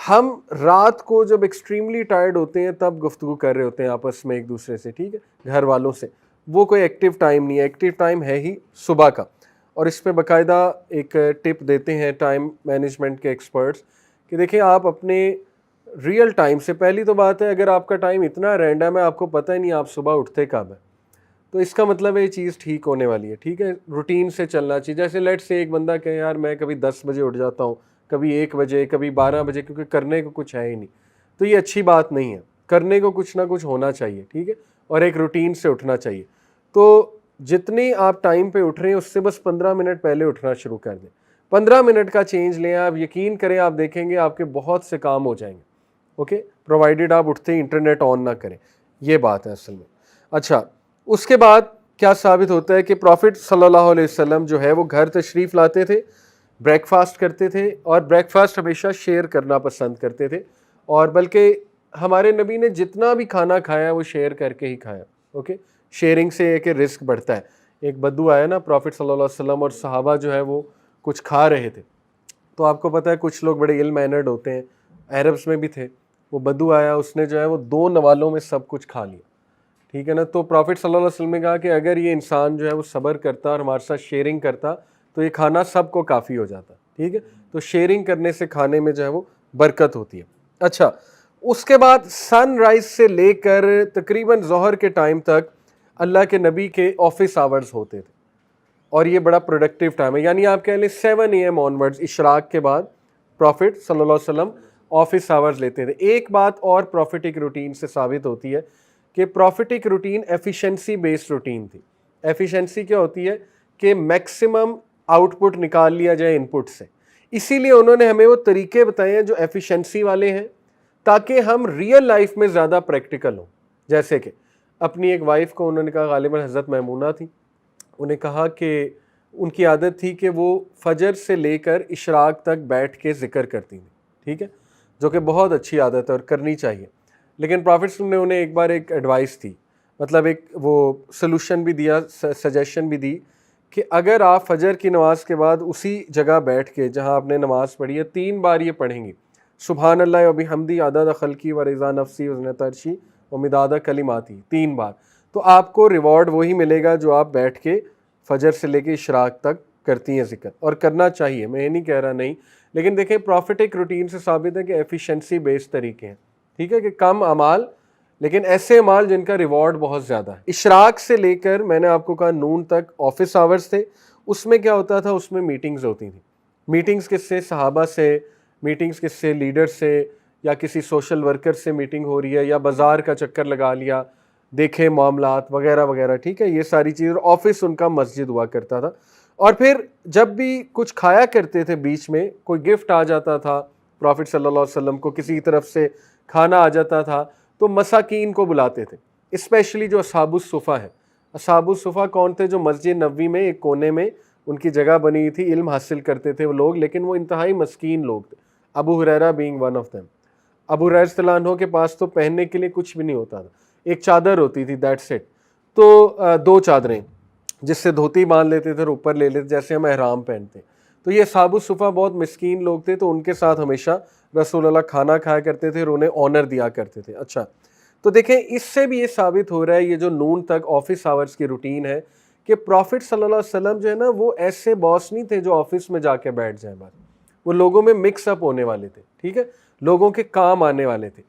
ہم رات کو جب ایکسٹریملی ٹائرڈ ہوتے ہیں تب گفتگو کر رہے ہوتے ہیں آپس میں ایک دوسرے سے, ٹھیک ہے, گھر والوں سے. وہ کوئی ایکٹیو ٹائم نہیں ہے, ایکٹیو ٹائم ہے ہی صبح کا. اور اس پہ باقاعدہ ایک ٹپ دیتے ہیں ٹائم مینجمنٹ کے ایکسپرٹس کہ دیکھیں, آپ اپنے ریئل ٹائم سے, پہلی تو بات ہے اگر آپ کا ٹائم اتنا رینڈم ہے آپ کو پتہ ہی نہیں آپ صبح اٹھتے کب ہے, تو اس کا مطلب ہے یہ چیز ٹھیک ہونے والی ہے, ٹھیک ہے. روٹین سے چلنا چاہیے. جیسے لیٹ سے ایک بندہ کہے یار میں کبھی 10 بجے اٹھ جاتا ہوں, کبھی 1 بجے, کبھی 12 بجے, کیونکہ کرنے کو کچھ ہے ہی نہیں, تو یہ اچھی بات نہیں ہے. کرنے کو کچھ نہ کچھ ہونا چاہیے, ٹھیک ہے, اور ایک روٹین سے اٹھنا چاہیے. تو جتنی آپ ٹائم پہ اٹھ رہے ہیں اس سے بس 15 منٹ پہلے اٹھنا شروع کر دیں. 15 منٹ کا چینج لیں, آپ یقین کریں, آپ دیکھیں گے آپ کے بہت سے کام ہو جائیں گے, اوکے, پرووائڈیڈ آپ اٹھتے ہی انٹرنیٹ آن نہ کریں. یہ بات ہے اصل میں. اچھا, اس کے بعد کیا ثابت ہوتا ہے کہ پروفٹ صلی اللہ علیہ وسلم جو ہے وہ گھر تشریف لاتے تھے, بریک فاسٹ کرتے تھے, اور بریک فاسٹ ہمیشہ شیئر کرنا پسند کرتے تھے, اور بلکہ ہمارے نبی نے جتنا بھی کھانا کھایا وہ شیئر کر کے ہی کھایا. اوکے, شیئرنگ سے ایک رزق بڑھتا ہے. ایک بدو آیا نا پروفٹ صلی اللہ علیہ وسلم, اور صحابہ جو ہے وہ کچھ کھا رہے تھے, تو آپ کو پتہ ہے کچھ لوگ بڑے علم مینرڈ ہوتے ہیں, عربس میں بھی تھے. وہ بدو آیا, اس نے جو ہے وہ 2 نوالوں میں سب کچھ کھا لیا, ٹھیک ہے نا. تو پروفٹ صلی اللہ علیہ وسلم نے کہا کہ اگر یہ انسان جو ہے وہ صبر کرتا اور ہمارے ساتھ شیئرنگ کرتا تو یہ کھانا سب کو کافی ہو جاتا, ٹھیک ہے. تو شیئرنگ کرنے سے کھانے میں جو ہے وہ برکت ہوتی ہے. اچھا, اس کے بعد سن رائز سے لے کر تقریباً ظہر کے ٹائم تک اللہ کے نبی کے آفس آورز ہوتے تھے, اور یہ بڑا پروڈکٹیو ٹائم ہے. یعنی آپ کہہ لیں 7 AM آنورڈز, اشراق کے بعد پروفٹ صلی اللہ علیہ وسلم آفس آورز لیتے تھے. ایک بات اور پروفیٹک روٹین سے ثابت ہوتی ہے کہ prophetic routine efficiency based routine تھی. ایفیشنسی کیا ہوتی ہے کہ میکسیمم آؤٹ پٹ نکال لیا جائے ان پٹ سے. اسی لیے انہوں نے ہمیں وہ طریقے بتائے ہیں جو ایفیشنسی والے ہیں, تاکہ ہم ریئل لائف میں زیادہ پریکٹیکل ہوں. جیسے کہ اپنی ایک وائف کو انہوں نے کہا, غالباً حضرت میمونہ تھی, انہیں کہا کہ ان کی عادت تھی کہ وہ فجر سے لے کر اشراق تک بیٹھ کے ذکر کرتی تھیں, ٹھیک ہے, جو کہ بہت اچھی عادت ہے اور کرنی چاہیے. لیکن پروفٹ نے انہیں ایک بار ایک ایڈوائس دی, مطلب ایک وہ سلوشن بھی دیا, سجیشن بھی دی کہ اگر آپ فجر کی نماز کے بعد اسی جگہ بیٹھ کے جہاں آپ نے نماز پڑھی ہے 3 بار یہ پڑھیں گی, سبحان اللہ و بحمدی عدد خلقی و رضا نفسی و زنت عرشی و مداد کلماتی, 3 بار, تو آپ کو ریوارڈ وہی ملے گا جو آپ بیٹھ کے فجر سے لے کے اشراق تک کرتی ہیں ذکر, اور کرنا چاہیے. میں یہ نہیں کہہ رہا نہیں, لیکن دیکھیں پروفیٹک روٹین سے ثابت ہے کہ ایفیشنسی بیسڈ طریقے ہیں, ٹھیک ہے, کہ کم اعمال لیکن ایسے اعمال جن کا ریوارڈ بہت زیادہ ہے. اشراق سے لے کر میں نے آپ کو کہا نون تک آفس آورز تھے. اس میں کیا ہوتا تھا, اس میں میٹنگز ہوتی تھیں. میٹنگز کس سے, صحابہ سے, میٹنگز کس سے, لیڈر سے, یا کسی سوشل ورکر سے میٹنگ ہو رہی ہے, یا بازار کا چکر لگا لیا, دیکھے معاملات وغیرہ وغیرہ, ٹھیک ہے, یہ ساری چیزیں. آفس ان کا مسجد ہوا کرتا تھا. اور پھر جب بھی کچھ کھایا کرتے تھے, بیچ میں کوئی گفٹ آ جاتا تھا پروفٹ صلی اللہ علیہ وسلم کو, کسی طرف سے کھانا آ جاتا تھا, تو مساکین کو بلاتے تھے, اسپیشلی جو اصحاب الصفہ ہیں. اصحاب الصفہ کون تھے؟ جو مسجد نبوی میں ایک کونے میں ان کی جگہ بنی ہوئی تھی, علم حاصل کرتے تھے وہ لوگ, لیکن وہ انتہائی مسکین لوگ تھے. ابو ہریرہ بینگ ون آف دیم. ابو ہریرہ رضی اللہ عنہ کے پاس تو پہننے کے لیے کچھ بھی نہیں ہوتا تھا, ایک چادر ہوتی تھی, دیٹس اٹ. تو 2 چادریں جس سے دھوتی باندھ لیتے تھے اور اوپر لے لیتے جیسے ہم احرام پہنتے ہیں. تو یہ اصحاب الصفہ بہت مسکین لوگ تھے, تو ان کے ساتھ ہمیشہ رسول اللہ کھانا کھایا کرتے تھے اور انہیں آنر دیا کرتے تھے. اچھا, تو دیکھیں اس سے بھی یہ ثابت ہو رہا ہے یہ جو نون تک آفس آورز کی روٹین ہے, کہ پروفٹ صلی اللہ علیہ وسلم جو ہے نا وہ ایسے باس نہیں تھے جو آفس میں جا کے بیٹھ جائیں بس, وہ لوگوں میں مکس اپ ہونے والے تھے, ٹھیک ہے, لوگوں کے کام آنے والے تھے.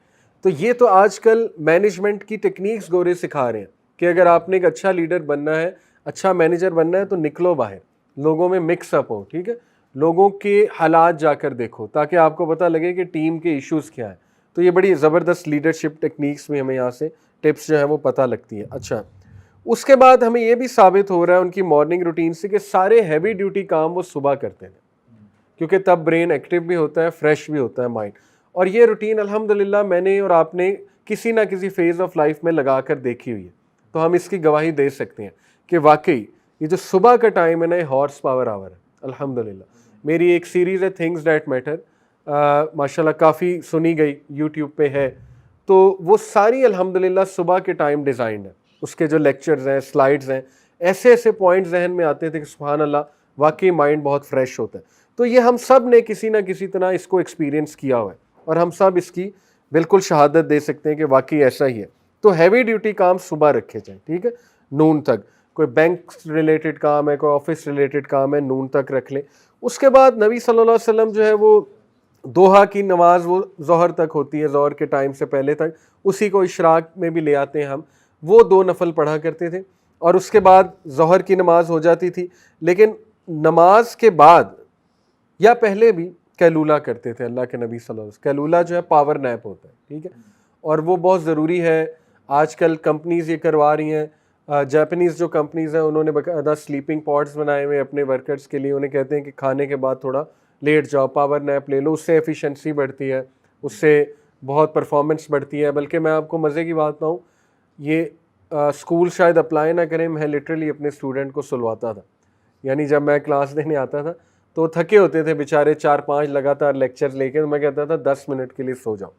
تو یہ تو آج کل مینجمنٹ کی ٹیکنیکس گورے سکھا رہے ہیں کہ اگر آپ نے ایک اچھا لیڈر بننا ہے, اچھا مینیجر بننا ہے, تو نکلو باہر, لوگوں میں مکس اپ ہو, ٹھیک ہے, لوگوں کے حالات جا کر دیکھو تاکہ آپ کو پتہ لگے کہ ٹیم کے ایشوز کیا ہیں. تو یہ بڑی زبردست لیڈرشپ ٹیکنیکس میں ہمیں یہاں سے ٹپس جو ہیں وہ پتہ لگتی ہے. اچھا, اس کے بعد ہمیں یہ بھی ثابت ہو رہا ہے ان کی مارننگ روٹین سے کہ سارے ہیوی ڈیوٹی کام وہ صبح کرتے ہیں, کیونکہ تب برین ایکٹیو بھی ہوتا ہے, فریش بھی ہوتا ہے مائنڈ. اور یہ روٹین الحمدللہ میں نے اور آپ نے کسی نہ کسی فیز آف لائف میں لگا کر دیکھی ہوئی ہے, تو ہم اس کی گواہی دے سکتے ہیں کہ واقعی یہ جو صبح کا ٹائم ہے نا, یہ ہارس پاور آور ہے الحمدللہ. میری ایک سیریز ہے تھنگز دیٹ میٹر, ماشاءاللہ کافی سنی گئی, یوٹیوب پہ ہے, تو وہ ساری الحمدللہ صبح کے ٹائم ڈیزائنڈ ہے. اس کے جو لیکچرز ہیں, سلائیڈز ہیں, ایسے ایسے پوائنٹ ذہن میں آتے تھے کہ سبحان اللہ واقعی مائنڈ بہت فریش ہوتا ہے. تو یہ ہم سب نے کسی نہ کسی طرح اس کو ایکسپیرینس کیا ہوا ہے, اور ہم سب اس کی بالکل شہادت دے سکتے ہیں کہ واقعی ایسا ہی ہے. تو ہیوی ڈیوٹی کام صبح رکھے جائیں, ٹھیک ہے, نون تک. کوئی بینک ریلیٹڈ کام ہے, کوئی آفس ریلیٹڈ کام ہے, نون تک رکھ لیں. اس کے بعد نبی صلی اللہ علیہ وسلم جو ہے وہ دوحا کی نماز وہ ظہر تک ہوتی ہے, ظہر کے ٹائم سے پہلے تک, اسی کو اشراق میں بھی لے آتے ہیں ہم, وہ 2 نفل پڑھا کرتے تھے, اور اس کے بعد ظہر کی نماز ہو جاتی تھی. لیکن نماز کے بعد یا پہلے بھی قیلولہ کرتے تھے اللہ کے نبی صلی اللہ علیہ وسلم. قیلولہ جو ہے پاور نیپ ہوتا ہے, ٹھیک ہے, اور وہ بہت ضروری ہے. آج کل کمپنیز یہ کروا رہی ہیں, جاپنیز جو کمپنیز ہیں انہوں نے باقاعدہ سلیپنگ پاڈز بنائے ہوئے اپنے ورکرز کے لیے. انہیں کہتے ہیں کہ کھانے کے بعد تھوڑا لیٹ جاؤ, پاور نیپ لے لو, اس سے ایفیشنسی بڑھتی ہے, اس سے بہت پرفارمنس بڑھتی ہے. بلکہ میں آپ کو مزے کی بات بتاؤں, یہ اسکول شاید اپلائی نہ کریں, میں لٹرلی اپنے اسٹوڈنٹ کو سلواتا تھا. یعنی جب میں کلاس دینے آتا تھا تو تھکے ہوتے تھے بیچارے 4-5 لگاتار لیکچر لے کے, تو میں کہتا تھا 10 منٹ کے لیے سو جاؤ.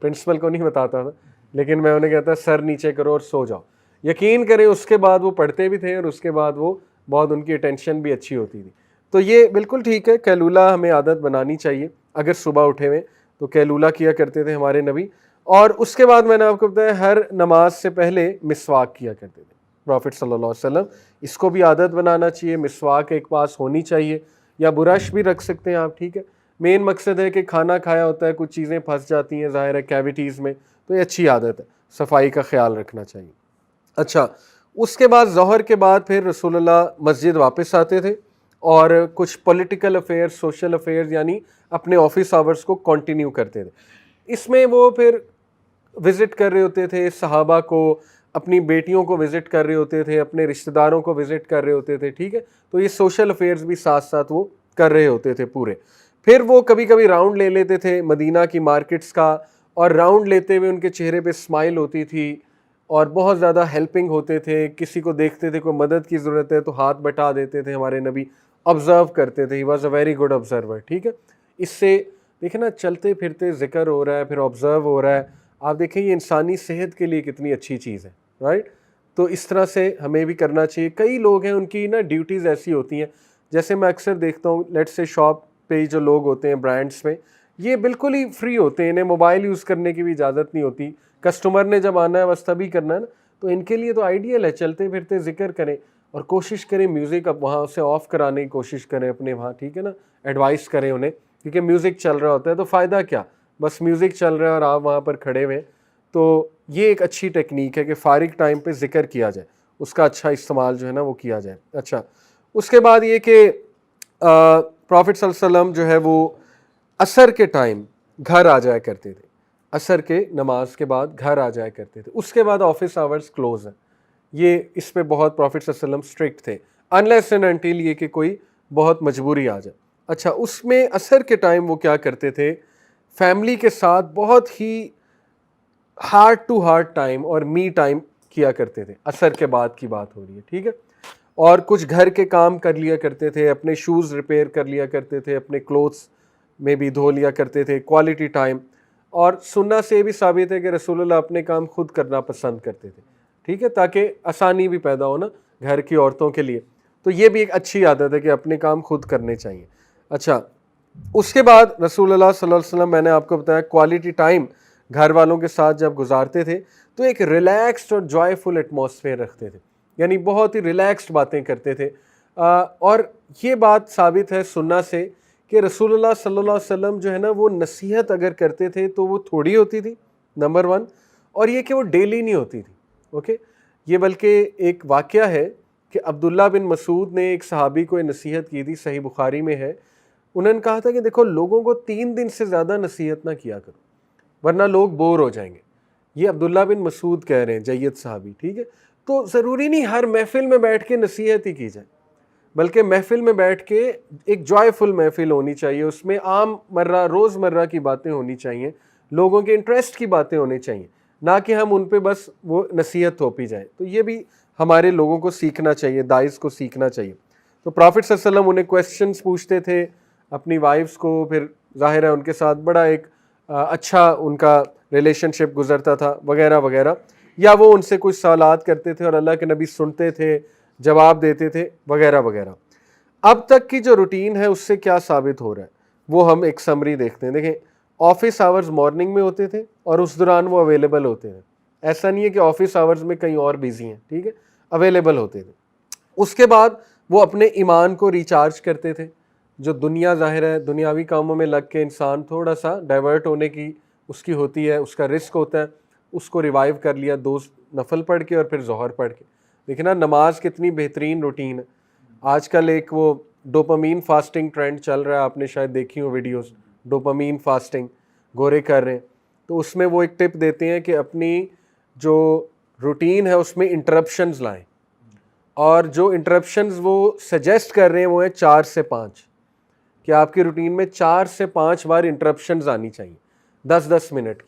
پرنسپل کو نہیں بتاتا تھا, لیکن میں انہیں کہتا سر نیچے کرو اور سو جاؤ. یقین کریں اس کے بعد وہ پڑھتے بھی تھے اور اس کے بعد وہ بہت ان کی اٹینشن بھی اچھی ہوتی تھی. تو یہ بالکل ٹھیک ہے, قیلولہ ہمیں عادت بنانی چاہیے. اگر صبح اٹھے ہوئے تو قیلولہ کیا کرتے تھے ہمارے نبی. اور اس کے بعد میں نے آپ کو بتایا ہر نماز سے پہلے مسواک کیا کرتے تھے پروفٹ صلی اللہ علیہ وسلم. اس کو بھی عادت بنانا چاہیے, مسواک ایک پاس ہونی چاہیے, یا برش بھی رکھ سکتے ہیں آپ, ٹھیک ہے. مین مقصد ہے کہ کھانا کھایا ہوتا ہے, کچھ چیزیں پھنس جاتی ہیں ظاہر ہے کیویٹیز میں, تو یہ اچھی عادت ہے, صفائی کا خیال رکھنا چاہیے. اچھا, اس کے بعد ظہر کے بعد پھر رسول اللہ مسجد واپس آتے تھے اور کچھ پولیٹیکل افیئرز, سوشل افیئرز, یعنی اپنے آفس آورز کو کنٹینیو کرتے تھے. اس میں وہ پھر وزٹ کر رہے ہوتے تھے صحابہ کو, اپنی بیٹیوں کو وزٹ کر رہے ہوتے تھے, اپنے رشتہ داروں کو وزٹ کر رہے ہوتے تھے, ٹھیک ہے. تو یہ سوشل افیئرز بھی ساتھ ساتھ وہ کر رہے ہوتے تھے پورے. پھر وہ کبھی کبھی راؤنڈ لے لیتے تھے مدینہ کی مارکیٹس کا, اور راؤنڈ لیتے ہوئے ان کے چہرے پہ اسمائل ہوتی تھی اور بہت زیادہ ہیلپنگ ہوتے تھے. کسی کو دیکھتے تھے کوئی مدد کی ضرورت ہے تو ہاتھ بٹا دیتے تھے ہمارے نبی, آبزرو کرتے تھے. He was a very good observer, ٹھیک ہے. اس سے دیکھیں نا, چلتے پھرتے ذکر ہو رہا ہے, پھر آبزرو ہو رہا ہے. آپ دیکھیں یہ انسانی صحت کے لیے کتنی اچھی چیز ہے, رائٹ. تو اس طرح سے ہمیں بھی کرنا چاہیے. کئی لوگ ہیں ان کی نا ڈیوٹیز ایسی ہوتی ہیں, جیسے میں اکثر دیکھتا ہوں لیٹ سے شاپ پہ جو لوگ ہوتے ہیں برانڈس میں, یہ بالکل ہی فری ہوتے ہیں, انہیں موبائل یوز کرنے کی بھی اجازت نہیں ہوتی. کسٹمر نے جب آنا ہے بس تبھی کرنا ہے نا, تو ان کے لیے تو آئیڈیل ہے. چلتے پھرتے ذکر کریں اور کوشش کریں میوزک اب وہاں سے آف کرانے کی کوشش کریں اپنے وہاں, ٹھیک ہے نا. ایڈوائس کریں انہیں, کیونکہ میوزک چل رہا ہوتا ہے تو فائدہ کیا, بس میوزک چل رہا ہے اور آپ وہاں پر کھڑے ہوئے. تو یہ ایک اچھی ٹیکنیک ہے کہ فارغ ٹائم پہ ذکر کیا جائے, اس کا اچھا استعمال جو ہے نا وہ کیا جائے. اچھا, اس کے بعد یہ کہ پروفٹ صلی اللہ علیہ وسلم جو ہے وہ عصر کے ٹائم گھر آ جایا کرتے تھے, عصر کے نماز کے بعد گھر آ جایا کرتے تھے. اس کے بعد آفس آورز کلوز ہیں. یہ اس پہ بہت پروفٹ صلی اللہ علیہ وسلم اسٹرکٹ تھے, انلیس اینڈ انٹل یہ کہ کوئی بہت مجبوری آ جائے. اچھا, اس میں عصر کے ٹائم وہ کیا کرتے تھے, فیملی کے ساتھ بہت ہی ہارٹ ٹو ہارٹ ٹائم اور می ٹائم کیا کرتے تھے. عصر کے بعد کی بات ہو رہی ہے, ٹھیک ہے. اور کچھ گھر کے کام کر لیا کرتے تھے, اپنے شوز ریپیئر کر لیا کرتے تھے, اپنے کلوتھس میں بھی دھو لیا کرتے تھے, کوالٹی ٹائم. اور سننا سے بھی ثابت ہے کہ رسول اللہ اپنے کام خود کرنا پسند کرتے تھے, ٹھیک ہے, تاکہ آسانی بھی پیدا ہو نا گھر کی عورتوں کے لیے. تو یہ بھی ایک اچھی عادت ہے کہ اپنے کام خود کرنے چاہیے. اچھا, اس کے بعد رسول اللہ صلی اللہ علیہ وسلم, میں نے آپ کو بتایا کوالٹی ٹائم گھر والوں کے ساتھ جب گزارتے تھے تو ایک ریلیکسڈ اور جوائے فل ایٹماسفیئر رکھتے تھے, یعنی بہت ہی ریلیکسڈ باتیں کرتے تھے. اور یہ بات ثابت ہے سننا سے کہ رسول اللہ صلی اللہ علیہ وسلم جو ہے نا وہ نصیحت اگر کرتے تھے تو وہ تھوڑی ہوتی تھی, نمبر 1, اور یہ کہ وہ ڈیلی نہیں ہوتی تھی. اوکے, یہ بلکہ ایک واقعہ ہے کہ عبداللہ بن مسعود نے ایک صحابی کو نصیحت کی تھی, صحیح بخاری میں ہے. انہوں نے کہا تھا کہ دیکھو لوگوں کو 3 دن سے زیادہ نصیحت نہ کیا کرو ورنہ لوگ بور ہو جائیں گے. یہ عبداللہ بن مسعود کہہ رہے ہیں, جید صحابی, ٹھیک ہے. تو ضروری نہیں ہر محفل میں بیٹھ کے نصیحت ہی کی جائے, بلکہ محفل میں بیٹھ کے ایک جوائے فل محفل ہونی چاہیے, اس میں عام مرہ روز مرہ کی باتیں ہونی چاہیے, لوگوں کے انٹرسٹ کی باتیں ہونی چاہیے, نہ کہ ہم ان پہ بس وہ نصیحت تھوپی جائے. تو یہ بھی ہمارے لوگوں کو سیکھنا چاہیے, داعش کو سیکھنا چاہیے. تو پروفٹ صلی اللہ علیہ وسلم انہیں کویسچنز پوچھتے تھے اپنی وائفز کو, پھر ظاہر ہے ان کے ساتھ بڑا ایک اچھا ان کا ریلیشن شپ گزرتا تھا وغیرہ وغیرہ, یا وہ ان سے کچھ سوالات کرتے تھے اور اللہ کے نبی سنتے تھے, جواب دیتے تھے وغیرہ وغیرہ. اب تک کی جو روٹین ہے اس سے کیا ثابت ہو رہا ہے وہ ہم ایک سمری دیکھتے ہیں. دیکھیں, آفس آورز مارننگ میں ہوتے تھے اور اس دوران وہ اویلیبل ہوتے تھے. ایسا نہیں ہے کہ آفس آورز میں کہیں اور بیزی ہیں, ٹھیک ہے, اویلیبل ہوتے تھے. اس کے بعد وہ اپنے ایمان کو ریچارج کرتے تھے. جو دنیا ظاہر ہے دنیاوی کاموں میں لگ کے انسان تھوڑا سا ڈائیورٹ ہونے کی اس کی ہوتی ہے, اس کا رسک ہوتا ہے, اس کو ریوائیو کر لیا 2 نفل پڑھ کے اور پھر ظہر پڑھ کے. دیکھنا نماز کتنی بہترین روٹین ہے. آج کل ایک وہ ڈوپامین فاسٹنگ ٹرینڈ چل رہا ہے, آپ نے شاید دیکھی ہو ویڈیوز, ڈوپامین فاسٹنگ, گورے کر رہے ہیں. تو اس میں وہ ایک ٹپ دیتے ہیں کہ اپنی جو روٹین ہے اس میں انٹرپشنز لائیں, اور جو انٹرپشنز وہ سجیسٹ کر رہے ہیں وہ ہیں 4 سے 5, کہ آپ کی روٹین میں 4 سے 5 بار انٹرپشنز آنی چاہیے 10-10 منٹ کی.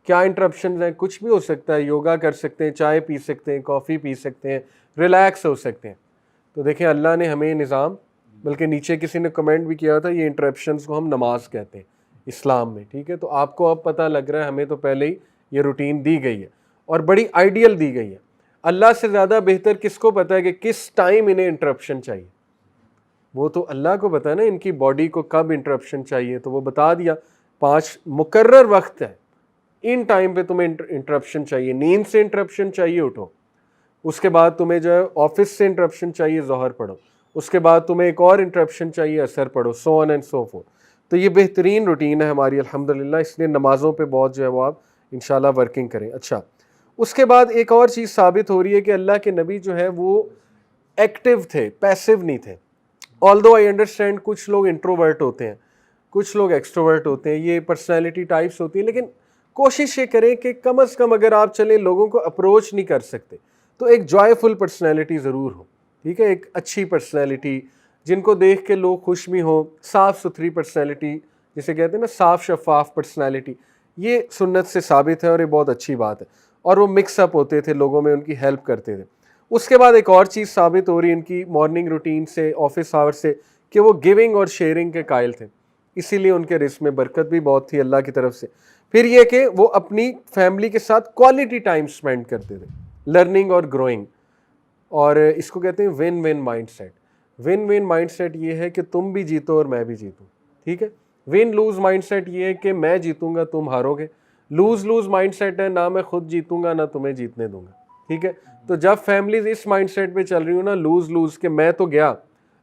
کیا انٹرپشنز ہیں؟ کچھ بھی ہو سکتا ہے، یوگا کر سکتے ہیں، چائے پی سکتے ہیں، کافی پی سکتے ہیں، ریلیکس ہو سکتے ہیں. تو دیکھیں اللہ نے ہمیں نظام، بلکہ نیچے کسی نے کمنٹ بھی کیا تھا، یہ انٹرپشنز کو ہم نماز کہتے ہیں اسلام میں. ٹھیک ہے، تو آپ کو اب پتہ لگ رہا ہے ہمیں تو پہلے ہی یہ روٹین دی گئی ہے اور بڑی آئیڈیل دی گئی ہے. اللہ سے زیادہ بہتر کس کو پتہ ہے کہ کس ٹائم انہیں انٹرپشن چاہیے؟ وہ تو اللہ کو پتہ ہے نا ان کی باڈی کو کب انٹرپشن چاہیے، تو وہ بتا دیا 5 مقرر وقت ہے، ان ٹائم پہ تمہیں انٹرپشن چاہیے. نیند سے انٹرپشن چاہیے اٹھو، اس کے بعد تمہیں جو ہے آفس سے انٹرپشن چاہیے ظہر پڑھو، اس کے بعد تمہیں ایک اور انٹرپشن چاہیے عصر پڑھو، سو آن اینڈ سو فورتھ. تو یہ بہترین روٹین ہے ہماری الحمدللہ، اس لیے نمازوں پہ بہت جو ہے وہ آپ انشاءاللہ ورکنگ کریں. اچھا، اس کے بعد ایک اور چیز ثابت ہو رہی ہے کہ اللہ کے نبی جو ہے وہ ایکٹیو تھے، پیسو نہیں تھے. although I understand کچھ لوگ انٹروورٹ ہوتے ہیں، کچھ لوگ ایکسٹروورٹ ہوتے ہیں، یہ پرسنالٹی ٹائپس ہوتی ہیں، لیکن کوشش یہ کریں کہ کم از کم اگر آپ چلیں لوگوں کو اپروچ نہیں کر سکتے تو ایک جوائے فل پرسنالٹی ضرور ہو. ٹھیک ہے، ایک اچھی پرسنالٹی جن کو دیکھ کے لوگ خوش بھی ہوں، صاف ستھری پرسنالٹی جسے کہتے ہیں نا صاف شفاف پرسنالٹی، یہ سنت سے ثابت ہے اور یہ بہت اچھی بات ہے. اور وہ مکس اپ ہوتے تھے لوگوں میں، ان کی ہیلپ کرتے تھے. اس کے بعد ایک اور چیز ثابت ہو رہی ہے ان کی مارننگ روٹین سے، آفس آور سے، کہ وہ گیونگ اور شیئرنگ کے قائل تھے، اسی لیے ان کے رزق میں برکت بھی بہت تھی اللہ کی طرف سے. پھر یہ کہ وہ اپنی فیملی کے ساتھ کوالٹی ٹائم سپینڈ کرتے تھے، لرننگ اور گروئنگ. اور اس کو کہتے ہیں one one mindset. One one mindset یہ ہے کہ تم بھی جیتو اور میں بھی جیتوں. ٹھیک ہے، ون لوز مائنڈ سیٹ یہ ہے کہ میں جیتوں گا تم ہارو گے. لوز لوز مائنڈ سیٹ ہے نہ میں خود جیتوں گا نہ تمہیں جیتنے دوں گا. ٹھیک ہے، تو جب فیملیز اس مائنڈ سیٹ پہ چل رہی ہوں نا، لوز لوز کہ میں تو گیا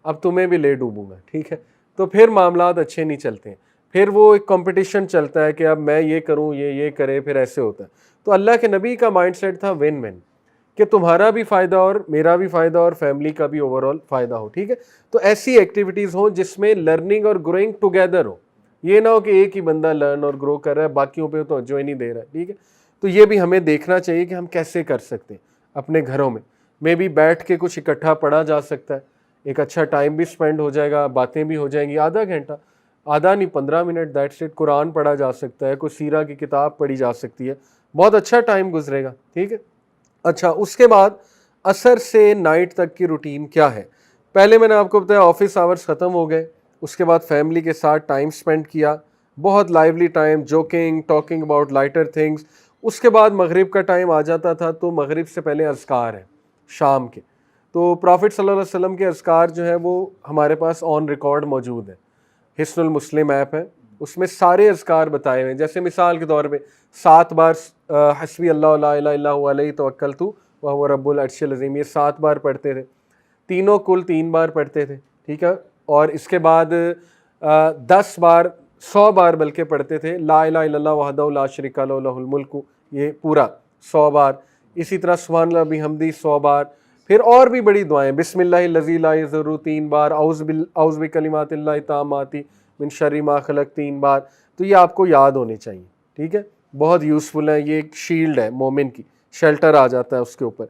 اب تمہیں بھی لے ڈوبوں گا، ٹھیک ہے، تو پھر معاملات اچھے نہیں چلتے ہیں. پھر وہ ایک کمپٹیشن چلتا ہے کہ اب میں یہ کروں، یہ کرے، پھر ایسے ہوتا ہے. تو اللہ کے نبی کا مائنڈ سیٹ تھا ون ون، کہ تمہارا بھی فائدہ اور میرا بھی فائدہ اور فیملی کا بھی اوور آل فائدہ ہو. ٹھیک ہے، تو ایسی ایکٹیویٹیز ہوں جس میں لرننگ اور گروئنگ ٹوگیدر ہو. یہ نہ ہو کہ ایک ہی بندہ لرن اور گرو کر رہا ہے، باقیوں پہ توجہ ہی نہیں دے رہا ہے. ٹھیک ہے، تو یہ بھی ہمیں دیکھنا چاہیے کہ ہم کیسے کر سکتے ہیں اپنے گھروں میں بھی بیٹھ کے کچھ اکٹھا پڑھا جا سکتا ہے، ایک اچھا ٹائم بھی سپینڈ ہو جائے گا، باتیں بھی ہو جائیں گی. آدھا گھنٹہ، آدھا نہیں 15 منٹ، دیٹس اٹ. قرآن پڑھا جا سکتا ہے، کوئی سیرہ کی کتاب پڑھی جا سکتی ہے، بہت اچھا ٹائم گزرے گا. ٹھیک ہے. اچھا، اس کے بعد عصر سے نائٹ تک کی روٹین کیا ہے؟ پہلے میں نے آپ کو بتایا آفس آورس ختم ہو گئے، اس کے بعد فیملی کے ساتھ ٹائم سپینڈ کیا، بہت lively time, joking, talking about lighter things. اس کے بعد مغرب کا ٹائم آ جاتا تھا تو مغرب سے پہلے اذکار ہیں شام کے. تو پرافٹ صلی اللہ علیہ وسلم کے اذکار جو ہے وہ ہمارے پاس آن ریکارڈ موجود ہے. حصن المسلم ایپ ہے، اس میں سارے اذکار بتائے ہوئے ہیں. جیسے مثال کے طور پہ 7 بار حسبی اللہ لا الہ الا هو علیہ توکلت وہو رب العرش العظیم، یہ 7 بار پڑھتے تھے. تینوں کل 3 بار پڑھتے تھے. ٹھیک ہے، اور اس کے بعد 10 بار، 100 بار بلکہ پڑھتے تھے لا الہ الا اللہ وحدہ لا شریک لہ لہ الملک، یہ پورا 100 بار. اسی طرح سبحان اللہ بحمدہ 100 بار. پھر اور بھی بڑی دعائیں، بسم اللہ الذی لا یضر 3 بار، اعوذ بکلمات اللہ التامات من شر ما خلق 3 بار. تو یہ آپ کو یاد ہونے چاہیے. ٹھیک ہے، بہت یوزفل ہے، یہ ایک شیلڈ ہے مومن کی، شیلٹر آ جاتا ہے اس کے اوپر.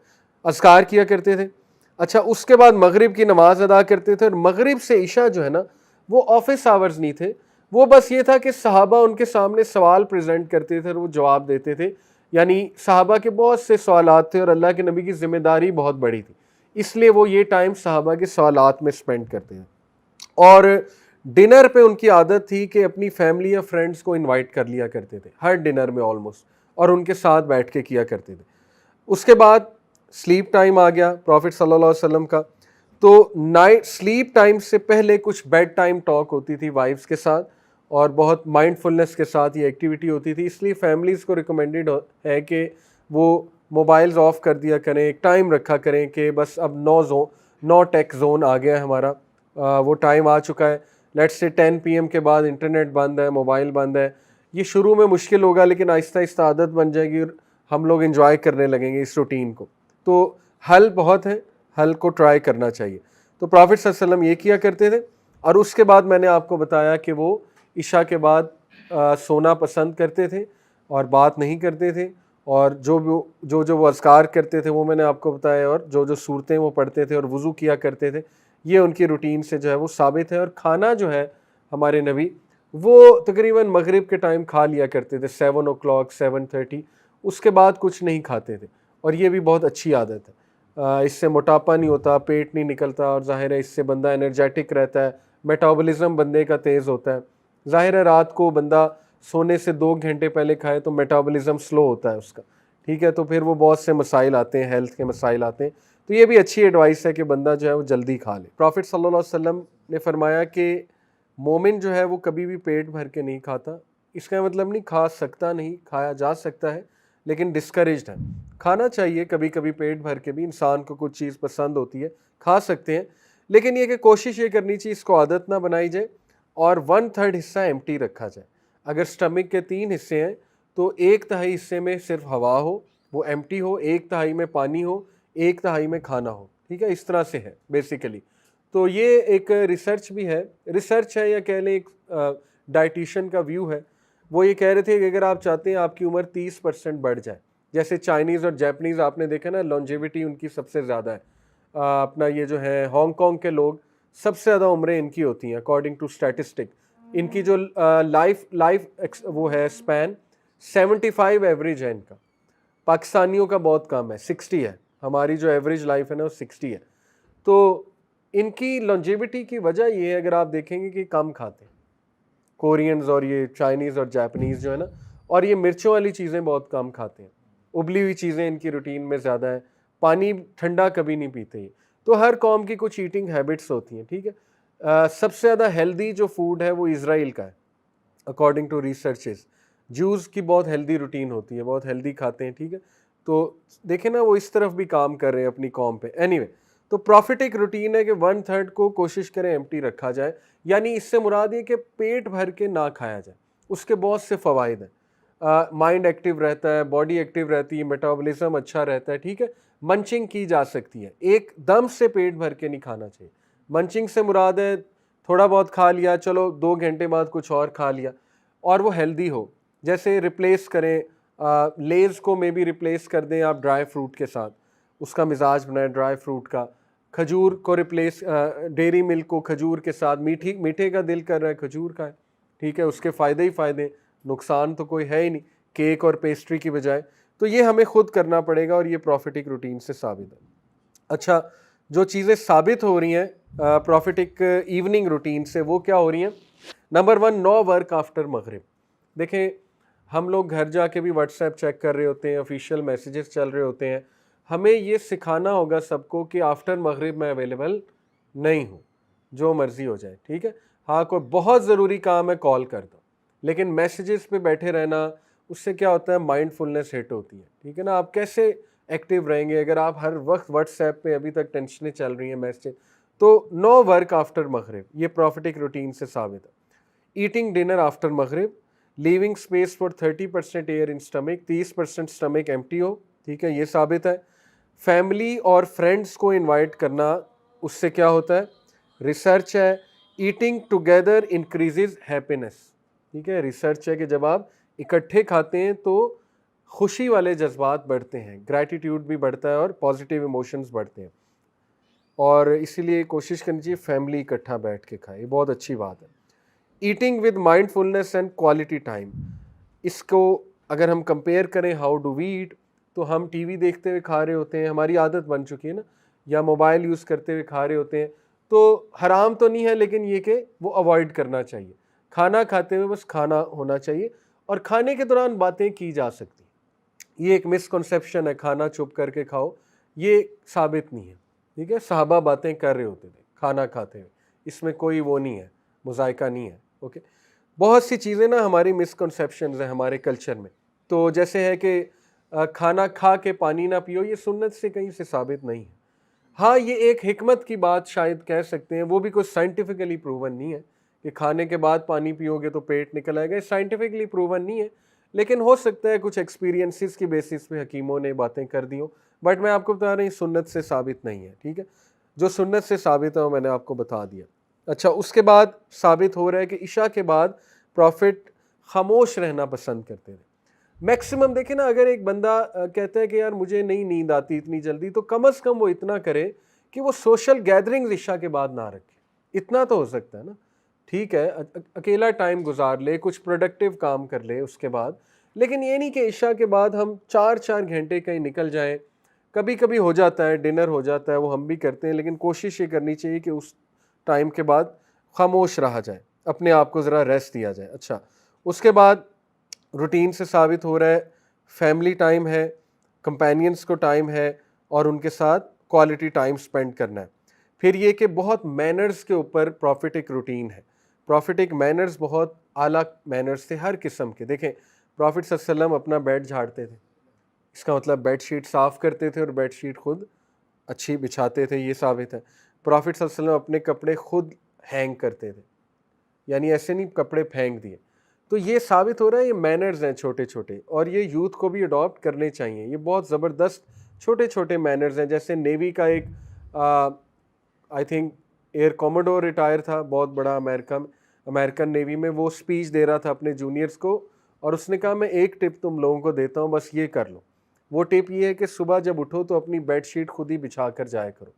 اذکار کیا کرتے تھے. اچھا، اس کے بعد مغرب کی نماز ادا کرتے تھے. اور مغرب سے عشاء جو ہے نا وہ آفس آورز نہیں تھے، وہ بس یہ تھا کہ صحابہ ان کے سامنے سوال پریزنٹ کرتے تھے اور وہ جواب دیتے تھے. یعنی صحابہ کے بہت سے سوالات تھے اور اللہ کے نبی کی ذمہ داری بہت بڑی تھی، اس لیے وہ یہ ٹائم صحابہ کے سوالات میں سپینڈ کرتے ہیں. اور ڈنر پہ ان کی عادت تھی کہ اپنی فیملی یا فرینڈز کو انوائٹ کر لیا کرتے تھے ہر ڈنر میں آلموسٹ، اور ان کے ساتھ بیٹھ کے کیا کرتے تھے. اس کے بعد سلیپ ٹائم آ گیا پروفٹ صلی اللہ علیہ وسلم کا. تو نائٹ سلیپ ٹائم سے پہلے کچھ بیڈ ٹائم ٹاک ہوتی تھی وائفز کے ساتھ، اور بہت مائنڈ فلنس کے ساتھ یہ ایکٹیویٹی ہوتی تھی. اس لیے فیملیز کو ریکمینڈڈ ہے کہ وہ موبائلز آف کر دیا کریں، ایک ٹائم رکھا کریں کہ بس اب 9 ٹیک زون آ گیا ہے ہمارا، وہ ٹائم آ چکا ہے. لیٹس سے 10 PM کے بعد انٹرنیٹ بند ہے، موبائل بند ہے. یہ شروع میں مشکل ہوگا لیکن آہستہ آہستہ عادت بن جائے گی اور ہم لوگ انجوائے کرنے لگیں گے اس روٹین کو. تو حل بہت ہے، حل کو ٹرائی کرنا چاہیے. تو پرافٹ صلی اللہ علیہ وسلم یہ کیا کرتے تھے. اور اس کے بعد میں نے آپ کو بتایا کہ وہ عشاء کے بعد سونا پسند کرتے تھے اور بات نہیں کرتے تھے، اور جو وہ اذکار کرتے تھے وہ میں نے آپ کو بتایا، اور جو صورتیں وہ پڑھتے تھے اور وضو کیا کرتے تھے، یہ ان کی روٹین سے جو ہے وہ ثابت ہے. اور کھانا جو ہے ہمارے نبی وہ تقریباً مغرب کے ٹائم کھا لیا کرتے تھے 7 o'clock 7:30، اس کے بعد کچھ نہیں کھاتے تھے، اور یہ بھی بہت اچھی عادت ہے، اس سے موٹاپا نہیں ہوتا، پیٹ نہیں نکلتا، اور ظاہر ہے اس سے بندہ انرجیٹک رہتا ہے، میٹابولزم بندے کا تیز ہوتا ہے۔ ظاہر ہے رات کو بندہ سونے سے 2 گھنٹے پہلے کھائے تو میٹابولزم سلو ہوتا ہے اس کا، ٹھیک ہے، تو پھر وہ بہت سے مسائل آتے ہیں، ہیلتھ کے مسائل آتے ہیں، تو یہ بھی اچھی ایڈوائس ہے کہ بندہ جو ہے وہ جلدی کھا لے۔ پرافٹ صلی اللہ علیہ وسلم نے فرمایا کہ مومن جو ہے وہ کبھی بھی پیٹ بھر کے نہیں کھاتا، اس کا مطلب نہیں کھا سکتا نہیں، کھایا جا سکتا ہے لیکن ڈسکریجڈ ہے، کھانا چاہیے کبھی کبھی پیٹ بھر کے بھی، انسان کو کچھ چیز پسند ہوتی ہے کھا سکتے ہیں، لیکن یہ کہ کوشش یہ کرنی چاہیے اس کو عادت نہ بنائی جائے، اور 1/3 حصہ ایمٹی رکھا جائے۔ اگر سٹمک کے 3 حصے ہیں تو 1/3 حصے میں صرف ہوا ہو، وہ ایمٹی ہو، 1/3 میں پانی ہو، 1/3 میں کھانا ہو، ٹھیک ہے، اس طرح سے ہے بیسیکلی۔ تو یہ ایک ریسرچ ہے یا کہہ لیں ایک ڈائٹیشین کا ویو ہے، وہ یہ کہہ رہے تھے کہ اگر آپ چاہتے ہیں آپ کی عمر 30% بڑھ جائے، جیسے چائنیز اور جیپنیز آپ نے دیکھا نا، لانجیوٹی ان کی سب سے زیادہ ہے، اپنا یہ جو ہے ہانگ کانگ کے لوگ سب سے زیادہ عمریں ان کی ہوتی ہیں اکارڈنگ ٹو اسٹیٹسٹک، ان کی جو لائف وہ ہے اسپین 75 ایوریج ہے ان کا، پاکستانیوں کا بہت کم ہے، 60 ہے، ہماری جو ایوریج لائف ہے نا وہ 60 ہے۔ تو ان کی لانجیوٹی کی وجہ یہ ہے، اگر آپ دیکھیں گے کہ کم کھاتے ہیں کورینز اور یہ چائنیز اور جاپنیز جو ہے نا، اور یہ مرچوں والی چیزیں بہت کم کھاتے ہیں، ابلی ہوئی چیزیں ان کی روٹین میں زیادہ ہیں، پانی ٹھنڈا کبھی نہیں پیتے یہ۔ تو ہر قوم کی کچھ ایٹنگ ہیبٹس ہوتی ہیں، ٹھیک ہے۔ سب سے زیادہ ہیلدی جو فوڈ ہے وہ اسرائیل کا ہے اکارڈنگ ٹو ریسرچز، جوز کی بہت ہیلدی روٹین ہوتی ہے، بہت ہیلدی کھاتے ہیں، ٹھیک ہے۔ تو دیکھیں نا وہ اس طرف بھی کام کر رہے ہیں اپنی قوم پہ۔ اینی وے، تو پروفٹ ایک روٹین ہے کہ 1/3 کو کوشش کریں ایمٹی رکھا جائے، یعنی اس سے مراد یہ کہ پیٹ بھر کے نہ کھایا جائے، اس کے بہت سے فوائد ہیں، مائنڈ ایکٹیو رہتا ہے، باڈی ایکٹیو رہتی ہے، میٹابولزم اچھا رہتا ہے، ٹھیک ہے، منچنگ کی جا سکتی ہے، ایک دم سے پیٹ بھر کے نہیں کھانا چاہیے۔ منچنگ سے مراد ہے تھوڑا بہت کھا لیا، چلو 2 گھنٹے بعد کچھ اور کھا لیا، اور وہ ہیلدی ہو، جیسے ریپلیس کریں لیز کو میں بھی ریپلیس کر دیں آپ ڈرائی فروٹ کے ساتھ، اس کا مزاج بنائیں ڈرائی فروٹ کا، کھجور کو ریپلیس ڈیری ملک کو کھجور کے ساتھ، میٹھے کا دل کر رہا ہے کھجور کا ہے، ٹھیک ہے، اس کے فائدے ہی فائدے، نقصان تو کوئی ہے ہی نہیں کیک اور پیسٹری کی بجائے۔ تو یہ ہمیں خود کرنا پڑے گا، اور یہ پروفیٹک روٹین سے ثابت ہے۔ اچھا، جو چیزیں ثابت ہو رہی ہیں پروفیٹک ایوننگ روٹین سے، وہ کیا ہو رہی ہیں؟ نمبر 1، نو ورک آفٹر مغرب۔ دیکھیں ہم لوگ گھر جا کے بھی واٹس ایپ چیک کر رہے ہوتے ہیں، آفیشیل میسیجز چل رہے ہوتے ہیں، ہمیں یہ سکھانا ہوگا سب کو کہ آفٹر مغرب میں اویلیبل نہیں ہوں، جو مرضی ہو جائے، ٹھیک ہے۔ ہاں کوئی بہت ضروری کام ہے کال کر دو، لیکن میسیجز پہ بیٹھے رہنا، اس سے کیا ہوتا ہے، مائنڈ فلنس ہٹ ہوتی ہے، ٹھیک ہے نا۔ آپ کیسے ایکٹیو رہیں گے اگر آپ ہر وقت واٹس ایپ پہ ابھی تک ٹینشنیں چل رہی ہیں میسیج؟ تو نو ورک آفٹر مغرب، یہ پروفیٹک روٹین سے ثابت ہے۔ ایٹنگ ڈنر آفٹر مغرب، living space for 30% air in stomach, 30% stomach empty ہو، ٹھیک ہے، یہ ثابت ہے۔ فیملی اور فرینڈس کو انوائٹ کرنا، اس سے کیا ہوتا ہے، ریسرچ ہے، ایٹنگ ٹوگیدر انکریزز ہیپینس، ٹھیک ہے، ریسرچ ہے کہ جب آپ اکٹھے کھاتے ہیں تو خوشی والے جذبات بڑھتے ہیں، گریٹیٹیوڈ بھی بڑھتا ہے اور پازیٹیو ایموشنز بڑھتے ہیں، اور اسی لیے کوشش کرنی چاہیے فیملی اکٹھا بیٹھ کے کھائے، یہ بہت اچھی بات ہے۔ Eating with mindfulness and quality time, اس کو اگر ہم کمپیئر کریں ہاؤ ڈو وی ایٹ، تو ہم ٹی وی دیکھتے ہوئے کھا رہے ہوتے ہیں، ہماری عادت بن چکی ہے نا، یا موبائل یوز کرتے ہوئے کھا رہے ہوتے ہیں، تو حرام تو نہیں ہے لیکن یہ کہ وہ اوائڈ کرنا چاہیے، کھانا کھاتے ہوئے بس کھانا ہونا چاہیے، اور کھانے کے دوران باتیں کی جا سکتی ہیں، یہ ایک مسکنسیپشن ہے کھانا چپ کر کے کھاؤ، یہ ثابت نہیں ہے، ٹھیک ہے، صحابہ باتیں کر رہے ہوتے تھے کھانا کھاتے ہوئے، اس میں کوئی وہ نہیں ہے، مذائقہ نہیں ہے، اوکے۔ بہت سی چیزیں نا ہماری مسکنسیپشنز ہیں ہمارے کلچر میں، تو جیسے ہے کہ کھانا کھا کے پانی نہ پیو، یہ سنت سے کہیں سے ثابت نہیں ہے۔ ہاں یہ ایک حکمت کی بات شاید کہہ سکتے ہیں، وہ بھی کوئی سائنٹیفکلی پروون نہیں ہے کہ کھانے کے بعد پانی پیو گے تو پیٹ نکل آئے گا، سائنٹیفکلی پروون نہیں ہے، لیکن ہو سکتا ہے کچھ ایکسپیرینسز کی بیسس پہ حکیموں نے باتیں کر دی ہوں، بٹ میں آپ کو بتا رہا ہوں سنت سے ثابت نہیں ہے، ٹھیک ہے، جو سنت سے ثابت ہے وہ میں نے آپ کو بتا دیا۔ اچھا، اس کے بعد ثابت ہو رہا ہے کہ عشاء کے بعد پروفٹ خاموش رہنا پسند کرتے تھے میکسیمم۔ دیکھیں نا، اگر ایک بندہ کہتا ہے کہ یار مجھے نہیں نیند آتی اتنی جلدی، تو کم از کم وہ اتنا کرے کہ وہ سوشل گیدرنگز عشاء کے بعد نہ رکھے، اتنا تو ہو سکتا ہے نا۔ ٹھیک ہے اکیلا ٹائم گزار لے, کچھ پروڈکٹیو کام کر لے اس کے بعد, لیکن یہ نہیں کہ عشاء کے بعد ہم 4 گھنٹے کہیں نکل جائیں. کبھی کبھی ہو جاتا ہے, ڈنر ہو جاتا ہے, وہ ہم بھی کرتے ہیں, لیکن کوشش یہ کرنی چاہیے کہ اس ٹائم کے بعد خاموش رہا جائے, اپنے آپ کو ذرا ریسٹ دیا جائے. اچھا, اس کے بعد روٹین سے ثابت ہو رہا ہے فیملی ٹائم ہے, کمپینینس کو ٹائم ہے, اور ان کے ساتھ کوالٹی ٹائم سپینڈ کرنا ہے. پھر یہ کہ بہت مینرز کے اوپر پروفٹ ایک روٹین ہے. پروفٹ ایک مینرز بہت اعلیٰ مینرز تھے ہر قسم کے. دیکھیں پروفٹ صلی اللہ علیہ وسلم اپنا بیڈ جھاڑتے تھے, اس کا مطلب بیڈ شیٹ صاف کرتے تھے اور بیڈ شیٹ خود اچھی بچھاتے تھے, یہ ثابت ہے. پروفٹ صلی اللہ علیہ وسلم اپنے کپڑے خود ہینگ کرتے تھے, یعنی ایسے نہیں کپڑے پھینک دیے. تو یہ ثابت ہو رہا ہے یہ مینرز ہیں چھوٹے چھوٹے, اور یہ یوتھ کو بھی اڈاپٹ کرنے چاہیے. یہ بہت زبردست چھوٹے چھوٹے مینرز ہیں. جیسے نیوی کا ایک آئی تھنک ایئر کوموڈور ریٹائر تھا, بہت بڑا امریکن نیوی میں, وہ اسپیچ دے رہا تھا اپنے جونیئرز کو, اور اس نے کہا میں ایک ٹپ تم لوگوں کو دیتا ہوں, بس یہ کر لو. وہ ٹپ یہ ہے کہ صبح جب اٹھو تو اپنی بیڈ شیٹ خود ہی بچھا کر جایا کرو,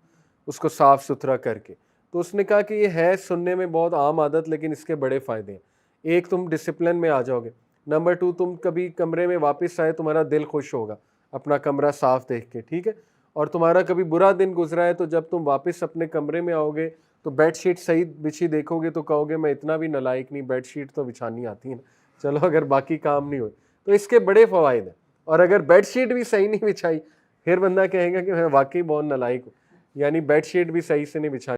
اس کو صاف ستھرا کر کے. تو اس نے کہا کہ یہ ہے سننے میں بہت عام عادت, لیکن اس کے بڑے فائدے ہیں. ایک, تم ڈسپلن میں آ جاؤ گے. نمبر 2, تم کبھی کمرے میں واپس آئے تمہارا دل خوش ہوگا اپنا کمرہ صاف دیکھ کے, ٹھیک ہے. اور تمہارا کبھی برا دن گزرا ہے تو جب تم واپس اپنے کمرے میں آؤ گے تو بیڈ شیٹ صحیح بچھی دیکھو گے تو کہو گے میں اتنا بھی نالائق نہیں, بیڈ شیٹ تو بچھانی آتی ہے نا, چلو اگر باقی کام نہیں ہوئے. تو اس کے بڑے فوائد ہیں. اور اگر بیڈ شیٹ بھی صحیح نہیں بچھائی پھر بندہ کہے گا کہ میں واقعی بہت نالائق ہوں, یعنی بیڈ شیٹ بھی صحیح سے نہیں بچھائی.